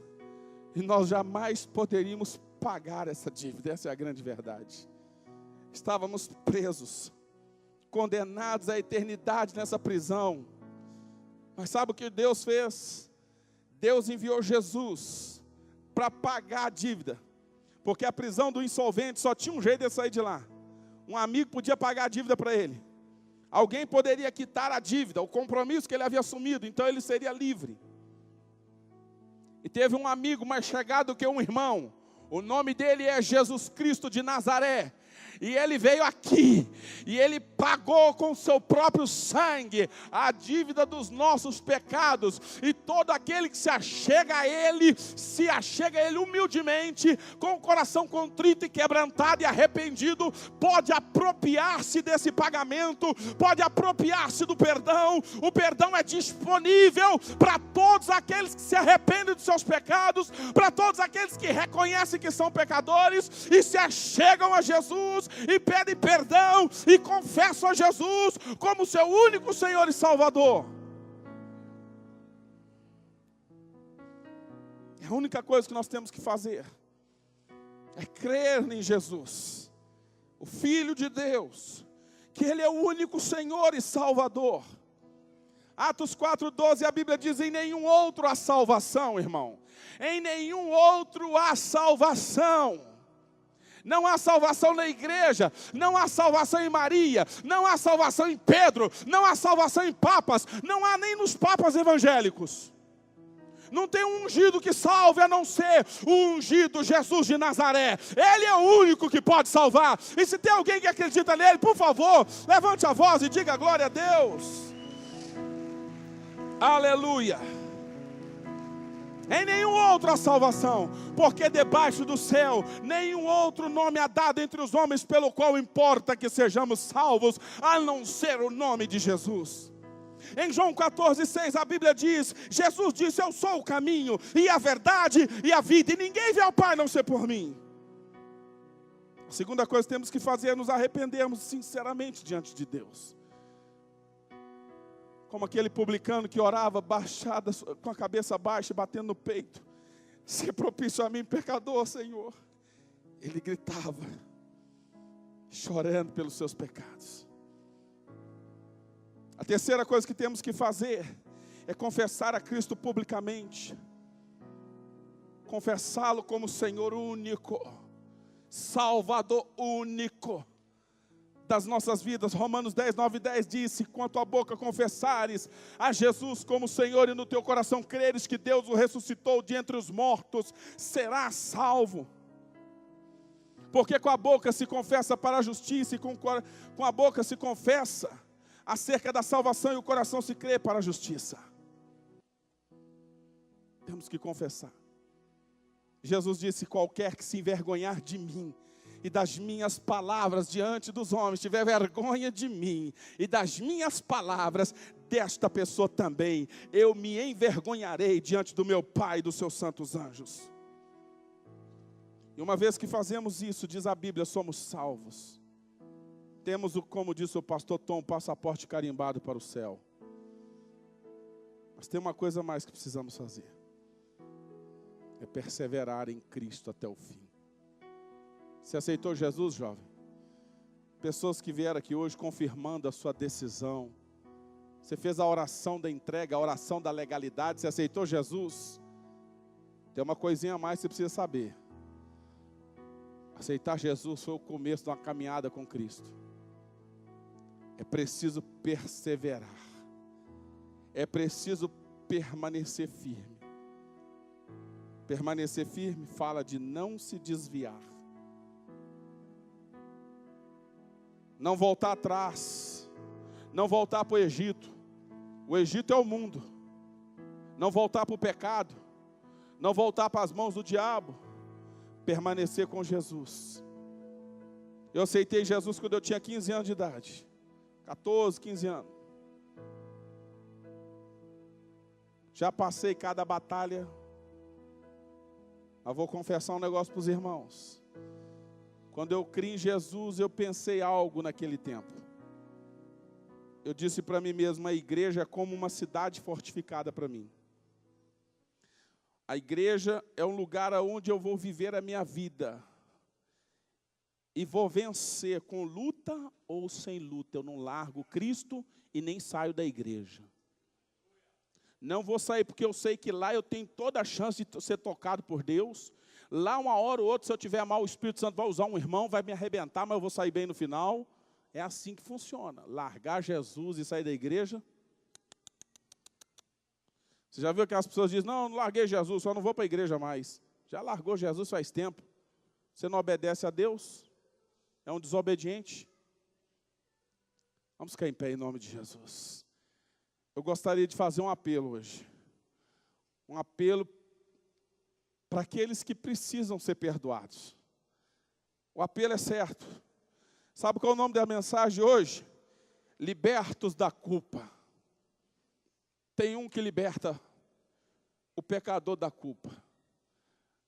e nós jamais poderíamos pagar essa dívida. Essa é a grande verdade. Estávamos presos, condenados à eternidade nessa prisão. Mas sabe o que Deus fez? Deus enviou Jesus para pagar a dívida. Porque a prisão do insolvente só tinha um jeito de sair de lá. Um amigo podia pagar a dívida para ele. Alguém poderia quitar a dívida, o compromisso que ele havia assumido, então ele seria livre. E teve um amigo mais chegado que um irmão. O nome dele é Jesus Cristo de Nazaré. E ele veio aqui, e ele pagou com seu próprio sangue a dívida dos nossos pecados. E todo aquele que se achega a ele humildemente, com o coração contrito e quebrantado e arrependido, pode apropriar-se desse pagamento, pode apropriar-se do perdão. O perdão é disponível para todos aqueles que se arrependem dos seus pecados, para todos aqueles que reconhecem que são pecadores e se achegam a Jesus e pedem perdão e confessam a Jesus como seu único Senhor e Salvador. A única coisa que nós temos que fazer é crer em Jesus, o Filho de Deus, que Ele é o único Senhor e Salvador. Atos 4:12, a Bíblia diz: em nenhum outro há salvação, irmão. Em nenhum outro há salvação. Não há salvação na igreja, não há salvação em Maria, não há salvação em Pedro, não há salvação em papas, não há nem nos papas evangélicos. Não tem um ungido que salve a não ser o ungido Jesus de Nazaré. Ele é o único que pode salvar. E se tem alguém que acredita nele, por favor, levante a voz e diga glória a Deus. Aleluia. Em nenhum outro há salvação, porque debaixo do céu nenhum outro nome há dado entre os homens pelo qual importa que sejamos salvos, a não ser o nome de Jesus. Em João 14:6 a Bíblia diz: Jesus disse: eu sou o caminho e a verdade e a vida, e ninguém vê ao Pai a não ser por mim. A segunda coisa que temos que fazer é nos arrependermos sinceramente diante de Deus. Como aquele publicano que orava baixado, com a cabeça baixa, batendo no peito: se propício a mim, pecador, Senhor. Ele gritava, chorando pelos seus pecados. A terceira coisa que temos que fazer é confessar a Cristo publicamente. Confessá-lo como Senhor único, Salvador único das nossas vidas. Romanos 10:9-10 diz: se com a tua boca confessares a Jesus como Senhor e no teu coração creres que Deus o ressuscitou de entre os mortos, serás salvo. Porque com a boca se confessa para a justiça e com a boca se confessa acerca da salvação e o coração se crê para a justiça. Temos que confessar. Jesus disse: qualquer que se envergonhar de mim e das minhas palavras diante dos homens, tiver vergonha de mim e das minhas palavras, desta pessoa também eu me envergonharei diante do meu Pai e dos seus santos anjos. E uma vez que fazemos isso, diz a Bíblia, somos salvos. Temos, como disse o pastor Tom, passaporte carimbado para o céu. Mas tem uma coisa mais que precisamos fazer: é perseverar em Cristo até o fim. Você aceitou Jesus, jovem? Pessoas que vieram aqui hoje confirmando a sua decisão. Você fez a oração da entrega, a oração da legalidade. Você aceitou Jesus? Tem uma coisinha a mais que você precisa saber. Aceitar Jesus foi o começo de uma caminhada com Cristo. É preciso perseverar. É preciso permanecer firme. Permanecer firme fala de não se desviar. Não voltar atrás. Não voltar para o Egito. O Egito é o mundo. Não voltar para o pecado. Não voltar para as mãos do diabo. Permanecer com Jesus. Eu aceitei Jesus quando eu tinha 15 anos de idade. 14, 15 anos. Já passei cada batalha. Mas vou confessar um negócio para os irmãos. Quando eu criei em Jesus, eu pensei algo naquele tempo. Eu disse para mim mesmo, a igreja é como uma cidade fortificada para mim. A igreja é um lugar onde eu vou viver a minha vida. E vou vencer com luta ou sem luta. Eu não largo Cristo e nem saio da igreja. Não vou sair porque eu sei que lá eu tenho toda a chance de ser tocado por Deus. Lá uma hora ou outra, se eu tiver mal, o Espírito Santo vai usar um irmão, vai me arrebentar, mas eu vou sair bem no final. É assim que funciona. Largar Jesus e sair da igreja. Você já viu que as pessoas dizem, não larguei Jesus, só não vou para a igreja mais. Já largou Jesus faz tempo. Você não obedece a Deus? É um desobediente? Vamos ficar em pé em nome de Jesus. Eu gostaria de fazer um apelo hoje. Um apelo para aqueles que precisam ser perdoados. O apelo é certo. Sabe qual é o nome da mensagem hoje? Libertos da culpa. Tem um que liberta o pecador da culpa.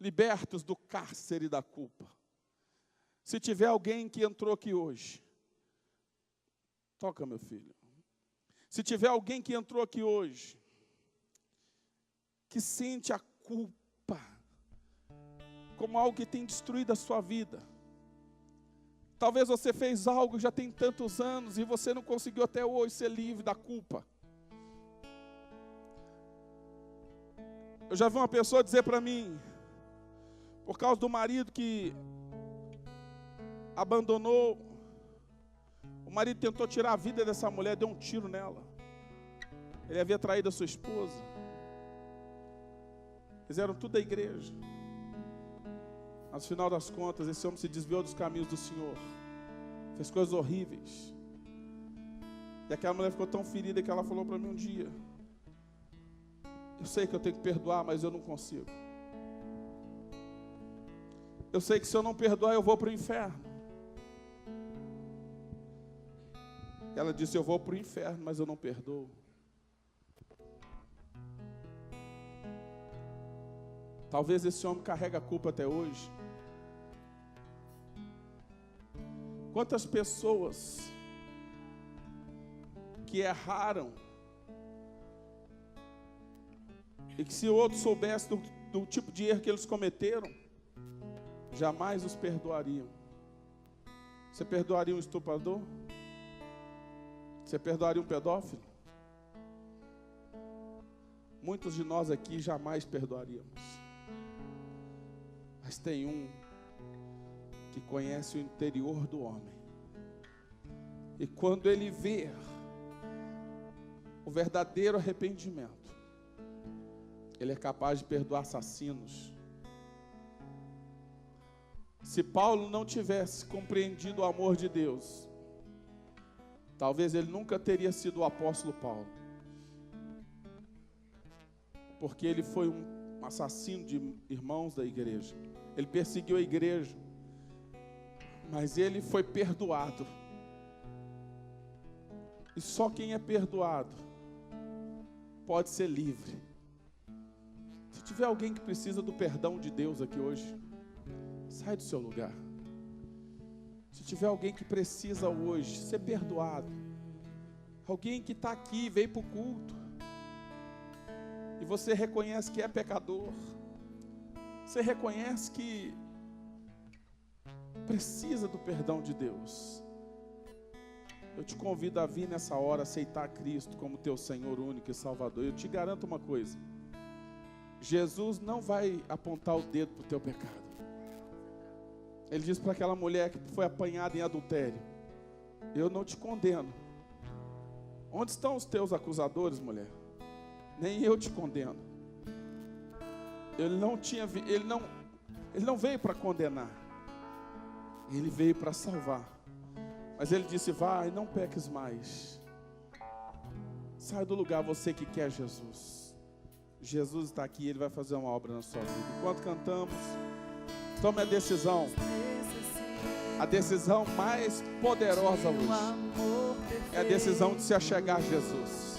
Libertos do cárcere da culpa. Se tiver alguém que entrou aqui hoje, toca, meu filho. Se tiver alguém que entrou aqui hoje, que sente a culpa como algo que tem destruído a sua vida. Talvez você fez algo já tem tantos anos e você não conseguiu até hoje ser livre da culpa. Eu já vi uma pessoa dizer para mim, por causa do marido que abandonou, o marido tentou tirar a vida dessa mulher, deu um tiro nela. Ele havia traído a sua esposa. Fizeram tudo da igreja. Mas, no final das contas, esse homem se desviou dos caminhos do Senhor. Fez coisas horríveis. E aquela mulher ficou tão ferida que ela falou para mim um dia, eu sei que eu tenho que perdoar, mas eu não consigo. Eu sei que se eu não perdoar, eu vou para o inferno. Ela disse, eu vou para o inferno, mas eu não perdoo. Talvez esse homem carregue a culpa até hoje. Quantas pessoas que erraram e que se o outro soubesse do tipo de erro que eles cometeram, jamais os perdoariam. Você perdoaria um estuprador? Você perdoaria um pedófilo? Muitos de nós aqui jamais perdoaríamos. Mas tem um que conhece o interior do homem. E quando ele vê o verdadeiro arrependimento, ele é capaz de perdoar assassinos. Se Paulo não tivesse compreendido o amor de Deus, talvez ele nunca teria sido o apóstolo Paulo. Porque ele foi um assassino de irmãos da igreja. Ele perseguiu a igreja. Mas ele foi perdoado. E só quem é perdoado pode ser livre. Se tiver alguém que precisa do perdão de Deus aqui hoje, sai do seu lugar. Se tiver alguém que precisa hoje ser perdoado, alguém que está aqui, veio para o culto, e você reconhece que é pecador, você reconhece que precisa do perdão de Deus, eu te convido a vir nessa hora, aceitar Cristo como teu Senhor único e Salvador. Eu te garanto uma coisa, Jesus não vai apontar o dedo para o teu pecado. Ele diz para aquela mulher que foi apanhada em adultério, eu não te condeno. Onde estão os teus acusadores, mulher? Nem eu te condeno. Ele não veio para condenar. Ele veio para salvar. Mas ele disse: vai, não peques mais. Sai do lugar, você que quer Jesus. Jesus está aqui, Ele vai fazer uma obra na sua vida. Enquanto cantamos, tome a decisão. A decisão mais poderosa hoje é a decisão de se achegar a Jesus.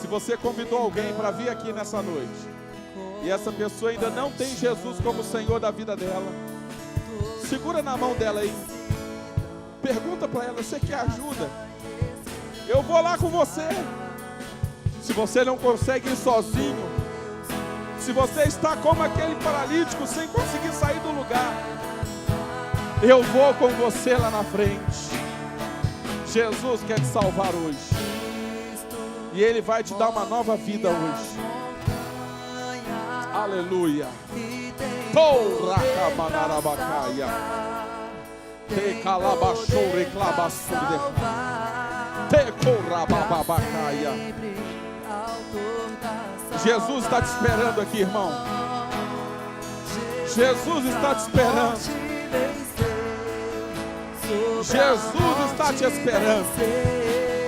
Se você convidou alguém para vir aqui nessa noite e essa pessoa ainda não tem Jesus como Senhor da vida dela, segura na mão dela aí. Pergunta para ela: você quer ajuda? Eu vou lá com você. Se você não consegue ir sozinho, se você está como aquele paralítico sem conseguir sair do lugar, eu vou com você lá na frente. Jesus quer te salvar hoje. E Ele vai te dar uma nova vida hoje. Aleluia. Touracamanarabacaia. Te calabachou reclabassurde. Te courababacaia. Jesus está te esperando aqui, irmão. Jesus está te esperando. Jesus está te esperando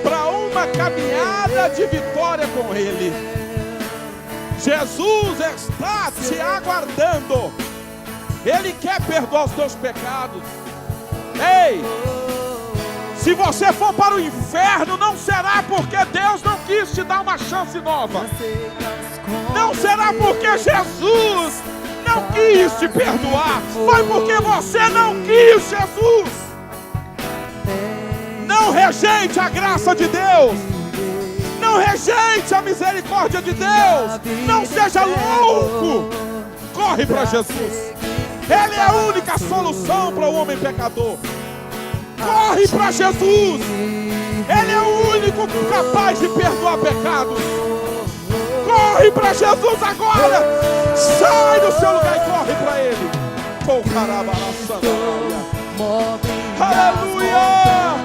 para uma caminhada de vitória com Ele. Jesus está te aguardando. Ele quer perdoar os teus pecados. Ei, se você for para o inferno, não será porque Deus não quis te dar uma chance nova. Não será porque Jesus não quis te perdoar. Foi porque você não quis Jesus. Não rejeite a graça de Deus. Não rejeite a misericórdia de Deus. Não seja louco. Corre para Jesus. Ele é a única solução para o homem pecador. Corre para Jesus. Ele é o único capaz de perdoar pecados. Corre para Jesus agora. Sai do seu lugar e corre para Ele. Aleluia.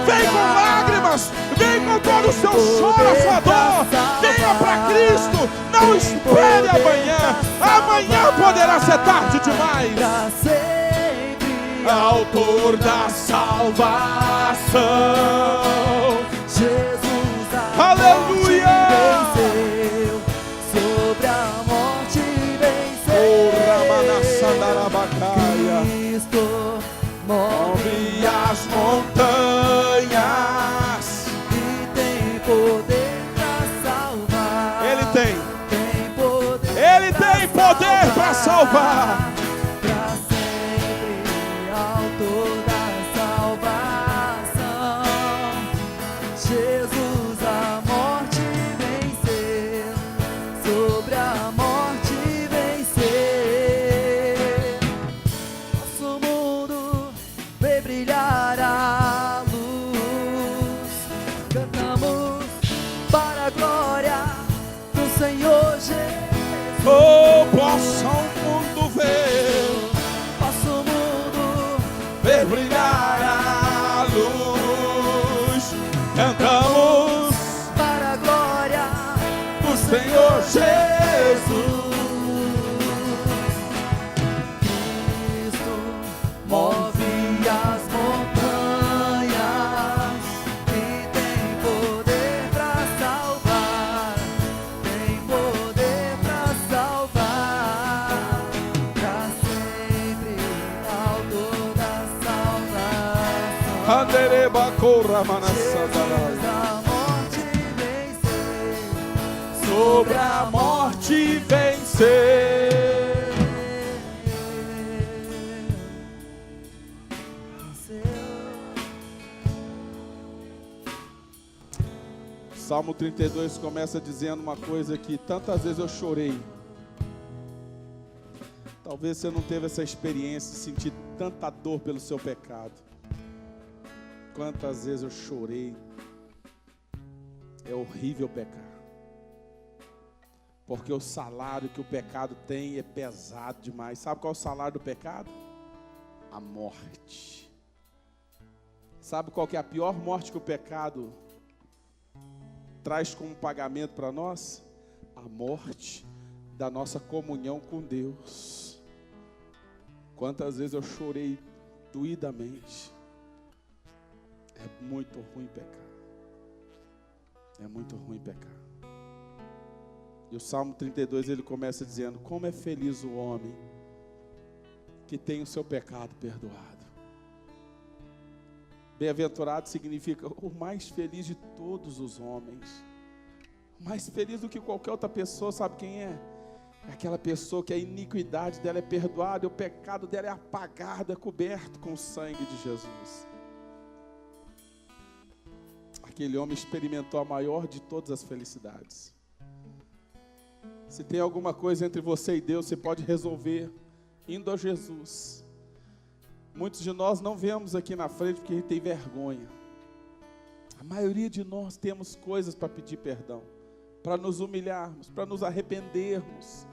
Vem com lágrimas. Vem com todo o seu choro, a sua dor. Venha para Cristo. Não espere amanhã. Amanhã poderá ser tarde demais. Autor da salvação, Jesus, aleluia, venceu, sobre a morte venceu. Cristo move as montanhas e tem poder para salvar. Ele tem poder para salvar. Oh, possa o mundo ver, possa o mundo ver brilhar a luz. Cantamos para a glória do Senhor Jesus. Cristo move as montanhas e tem poder para salvar. Tem poder para salvar para sempre, autor da salvação. Andereba corra manassadarai. Sobre a morte vencer. Salmo 32 começa dizendo uma coisa que tantas vezes eu chorei. Talvez você não teve essa experiência de sentir tanta dor pelo seu pecado. Quantas vezes eu chorei. É horrível pecar. Porque o salário que o pecado tem é pesado demais. Sabe qual é o salário do pecado? A morte. Sabe qual que é a pior morte que o pecado traz como pagamento para nós? A morte da nossa comunhão com Deus. Quantas vezes eu chorei doidamente. É muito ruim pecar. É muito ruim pecar. E o Salmo 32 ele começa dizendo: como é feliz o homem que tem o seu pecado perdoado. Bem-aventurado significa o mais feliz de todos os homens. Mais feliz do que qualquer outra pessoa, sabe quem é? É aquela pessoa que a iniquidade dela é perdoada, e o pecado dela é apagado, é coberto com o sangue de Jesus. Aquele homem experimentou a maior de todas as felicidades. Se tem alguma coisa entre você e Deus, você pode resolver indo a Jesus. Muitos de nós não viemos aqui na frente porque a gente tem vergonha. A maioria de nós temos coisas para pedir perdão, para nos humilharmos, para nos arrependermos.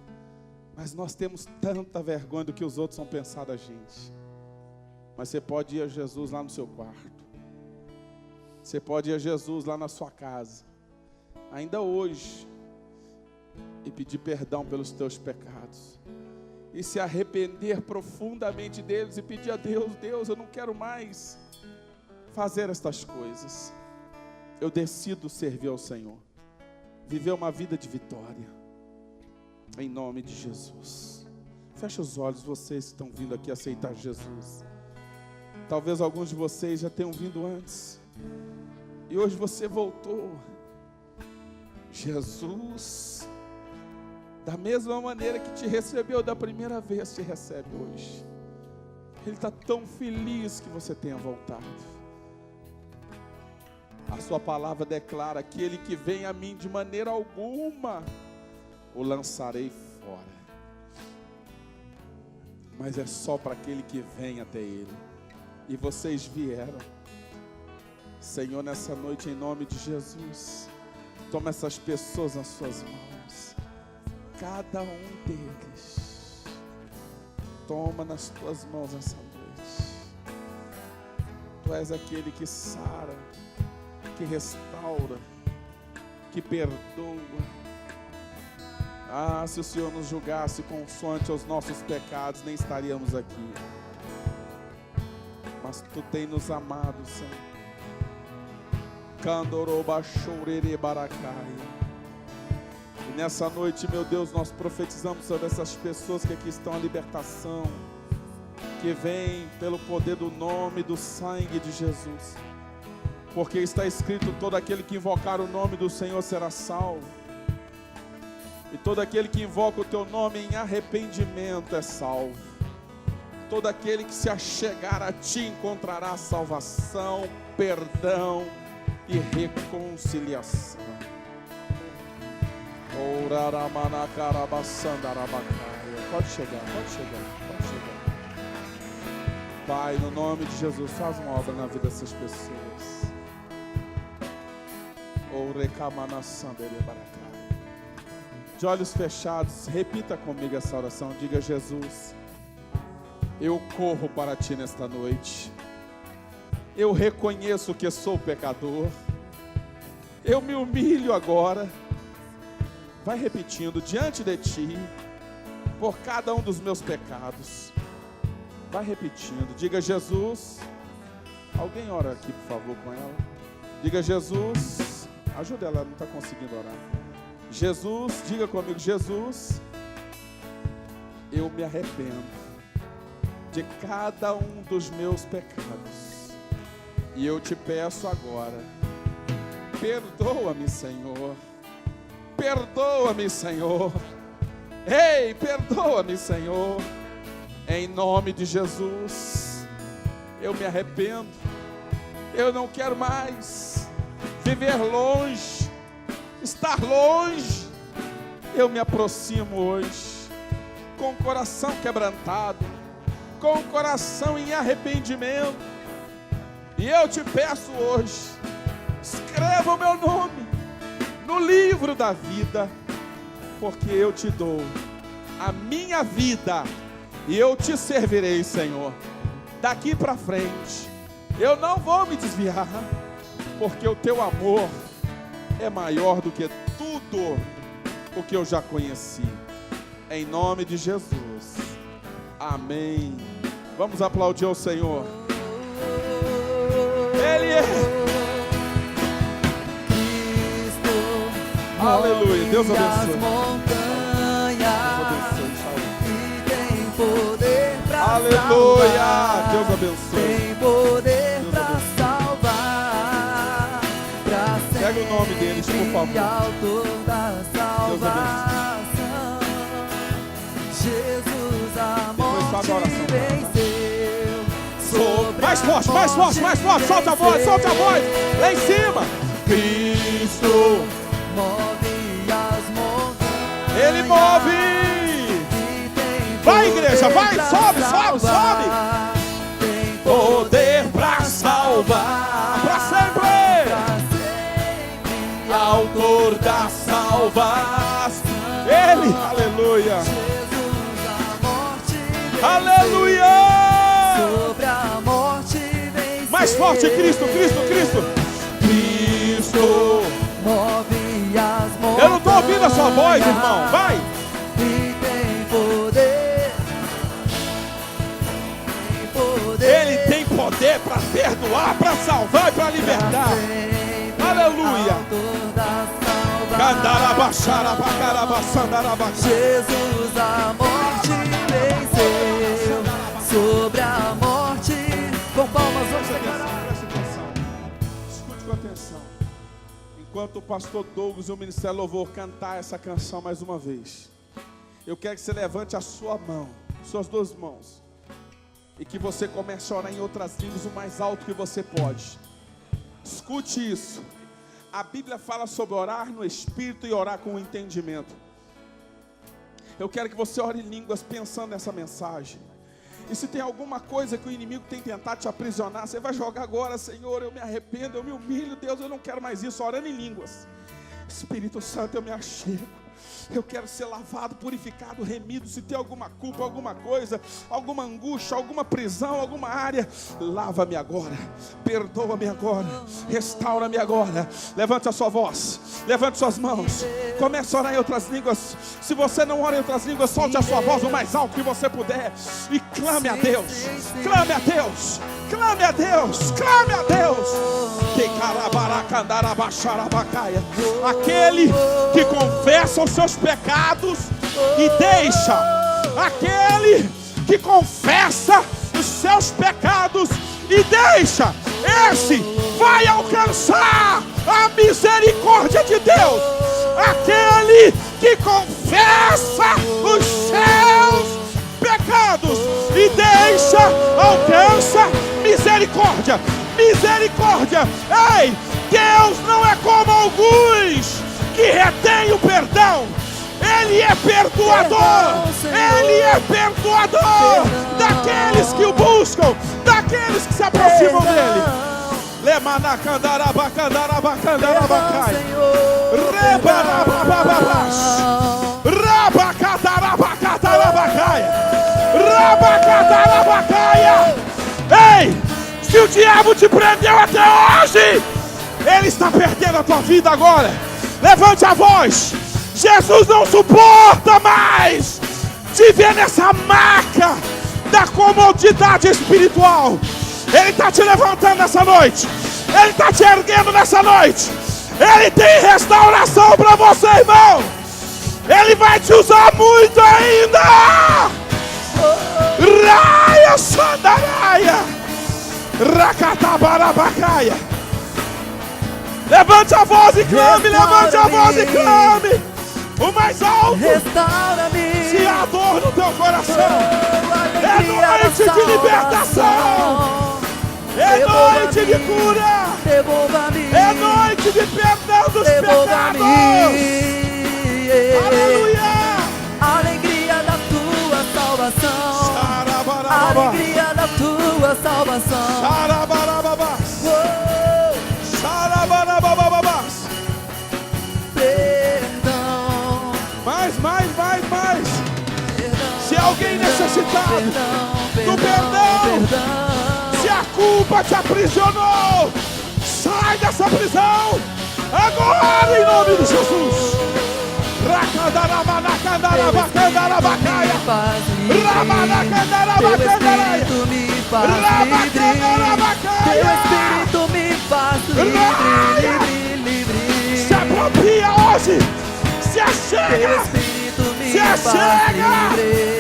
Mas nós temos tanta vergonha do que os outros vão pensar da gente. Mas você pode ir a Jesus lá no seu quarto. Você pode ir a Jesus lá na sua casa, ainda hoje, e pedir perdão pelos teus pecados. E se arrepender profundamente deles e pedir a Deus: Deus, eu não quero mais fazer estas coisas. Eu decido servir ao Senhor. Viver uma vida de vitória. Em nome de Jesus. Feche os olhos, vocês que estão vindo aqui aceitar Jesus. Talvez alguns de vocês já tenham vindo antes. E hoje você voltou. Jesus, da mesma maneira que te recebeu da primeira vez, te recebe hoje. Ele está tão feliz que você tenha voltado. A sua palavra declara: aquele que vem a mim de maneira alguma o lançarei fora. Mas é só para aquele que vem até Ele. E vocês vieram. Senhor, nessa noite, em nome de Jesus, toma essas pessoas nas suas mãos. Cada um deles. Toma nas tuas mãos essa noite. Tu és aquele que sara, que restaura, que perdoa. Ah, se o Senhor nos julgasse consoante aos nossos pecados, nem estaríamos aqui. Mas Tu tem nos amado, Senhor. E nessa noite, meu Deus, nós profetizamos sobre essas pessoas que aqui estão, a libertação, que vem pelo poder do nome, do sangue de Jesus. Porque está escrito: todo aquele que invocar o nome do Senhor será salvo. E todo aquele que invoca o Teu nome em arrependimento é salvo. Todo aquele que se achegar a Ti encontrará salvação, perdão e reconciliação. Pode chegar, pode chegar, pode chegar. Pai, no nome de Jesus, faz uma obra na vida dessas pessoas. De olhos fechados, repita comigo essa oração. Diga: Jesus, eu corro para Ti nesta noite. Eu reconheço que sou pecador. Eu me humilho agora. Vai repetindo: diante de Ti, por cada um dos meus pecados. Vai repetindo. Diga: Jesus. Alguém ora aqui, por favor, com ela. Diga: Jesus. Ajuda ela, não está conseguindo orar. Jesus, diga comigo: Jesus, eu me arrependo de cada um dos meus pecados. E eu te peço agora, perdoa-me, Senhor. Perdoa-me, Senhor. Ei, perdoa-me, Senhor. Em nome de Jesus, eu me arrependo. Eu não quero mais viver longe, estar longe. Eu me aproximo hoje, com o coração quebrantado, com o coração em arrependimento. E eu te peço hoje, escreva o meu nome no livro da vida, porque eu te dou a minha vida e eu te servirei, Senhor. Daqui para frente, eu não vou me desviar, porque o Teu amor é maior do que tudo o que eu já conheci. Em nome de Jesus. Amém. Vamos aplaudir ao Senhor. Ele é Cristo. Aleluia. Deus Move as abençoe. montanhas e tem poder pra Aleluia. salvar. Deus abençoe. Tem poder Deus pra abençoe. salvar. Pra Pega o nome deles, por sempre favor. Autor da salvação. Jesus, a Depois faz a morte oração. venceu. Sobre Mais a forte, mais forte, mais forte. Solta a voz, solta a voz. Lá em cima. Cristo. Move as montanhas. Ele move. E tem Vai, igreja, vai, poder pra sobe, sobe, salvar. sobe. Tem Poder pra salvar. Pra sempre. Autor da salvação. Ele, aleluia. Jesus, a morte venceu. Aleluia. Sobre a morte venceu. Mais forte, Cristo, Cristo, Cristo. Cristo. Move as montanhas. Eu não estou ouvindo a sua voz, irmão. Vai. E tem poder. Tem poder. Ele tem poder para perdoar, para salvar e para libertar. Aleluia. Jesus, a morte venceu. Sobre a morte. Com palmas, vamos declarar. Preste atenção. Escute com atenção. Enquanto o pastor Douglas e o Ministério Louvor cantar essa canção mais uma vez, eu quero que você levante a sua mão, suas duas mãos, e que você comece a orar em outras línguas o mais alto que você pode. Escute isso. A Bíblia fala sobre orar no Espírito e orar com o entendimento. Eu quero que você ore em línguas pensando nessa mensagem. E se tem alguma coisa que o inimigo tem tentado te aprisionar, você vai jogar agora: Senhor, eu me arrependo, eu me humilho, Deus, eu não quero mais isso, orando em línguas. Espírito Santo, eu me achego. Eu quero ser lavado, purificado, remido. Se tem alguma culpa, alguma coisa, alguma angústia, alguma prisão, alguma área, lava-me agora, perdoa-me agora, restaura-me agora. Levante a sua voz, levante suas mãos, comece a orar em outras línguas. Se você não ora em outras línguas, solte a sua voz o mais alto que você puder e clame a Deus, clame a Deus, clame a Deus, clame a Deus. Aquele que confessa os seus pecados e deixa, aquele que confessa os seus pecados e deixa, esse vai alcançar a misericórdia de Deus. Aquele que confessa os seus pecados e deixa, alcança misericórdia. Misericórdia. Ei, Deus não é como alguns que retém o perdão. Ele é perdoador. Ele é perdoador daqueles que o buscam, daqueles que se aproximam dele. Ei, se o diabo te prendeu até hoje, ele está perdendo a tua vida agora. Levante a voz. Jesus não suporta mais te ver nessa maca da comodidade espiritual. Ele está te levantando nessa noite. Ele está te erguendo nessa noite. Ele tem restauração para você, irmão. Ele vai te usar muito ainda. Raia Sandaraia, Rakatabarabakaia. Levante a voz e clame, levante a voz e clame. O mais alto. Restaura-me. Se há dor no teu coração, é noite de libertação. É noite de cura. É noite de perdão dos pecados. Aleluia. Alegria da tua salvação. Alegria da tua salvação. Perdão. Mais. Se alguém necessitado do perdão, se a culpa te aprisionou, sai dessa prisão agora em nome de Jesus. faz livre. Teu Espírito me faz livre. Teu Espírito me faz livre, livre. Se apropria hoje. Se achega. Teu Espírito me Se faz achega. livre.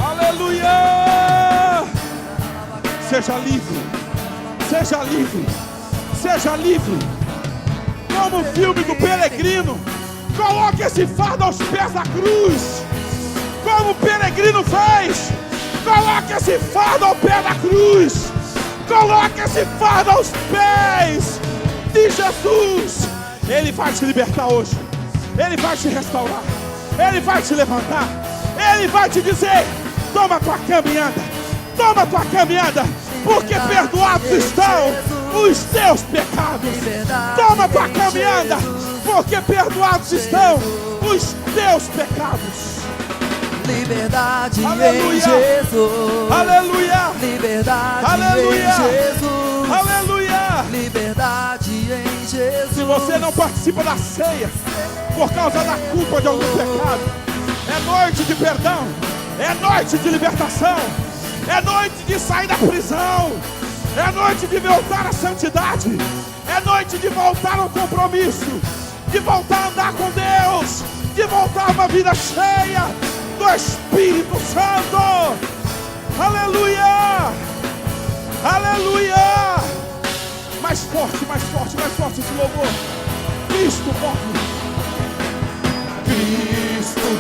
Aleluia! Seja livre, seja livre, seja livre. Como o filme do Peregrino, coloque esse fardo aos pés da cruz. Como o peregrino fez, coloque esse fardo ao pé da cruz. Coloque esse fardo aos pés de Jesus. Ele vai te libertar hoje. Ele vai te restaurar. Ele vai te levantar. Ele vai te dizer: toma tua caminhada. Toma tua caminhada. Porque perdoados estão os teus pecados. Toma tua caminhada. Porque perdoados estão os teus pecados. Liberdade Aleluia. em Jesus. Aleluia. Liberdade Aleluia. em Jesus. Aleluia. Liberdade em Jesus. Se você não participa da ceia por causa da culpa de algum pecado, é noite de perdão, é noite de libertação, é noite de sair da prisão, é noite de voltar à santidade, é noite de voltar ao compromisso, de voltar a andar com Deus, de voltar a uma vida cheia do Espírito Santo. Aleluia! Aleluia! Mais forte esse louvor. Cristo move. Cristo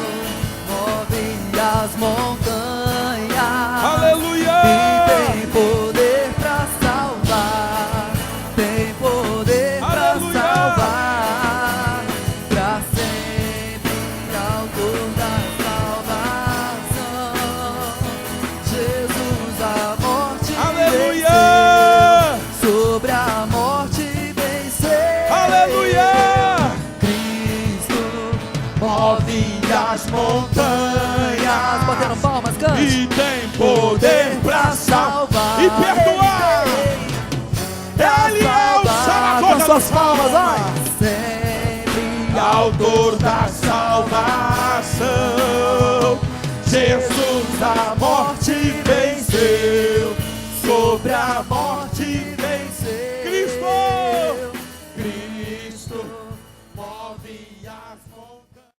move as montanhas. Aleluia! E tem poder pra salvar. Tem poder pra salvar. Pra sempre autor da salvação. Jesus a morte venceu. Sobre a morte venceu. Aleluia! Cristo move as montanhas. Batendo palmas, cante. E tem poder pra salvar e perdoar. Ele é o Salvador das suas palmas, vai. almas. Sempre Autor da salvação. Jesus a morte venceu. Sobre a morte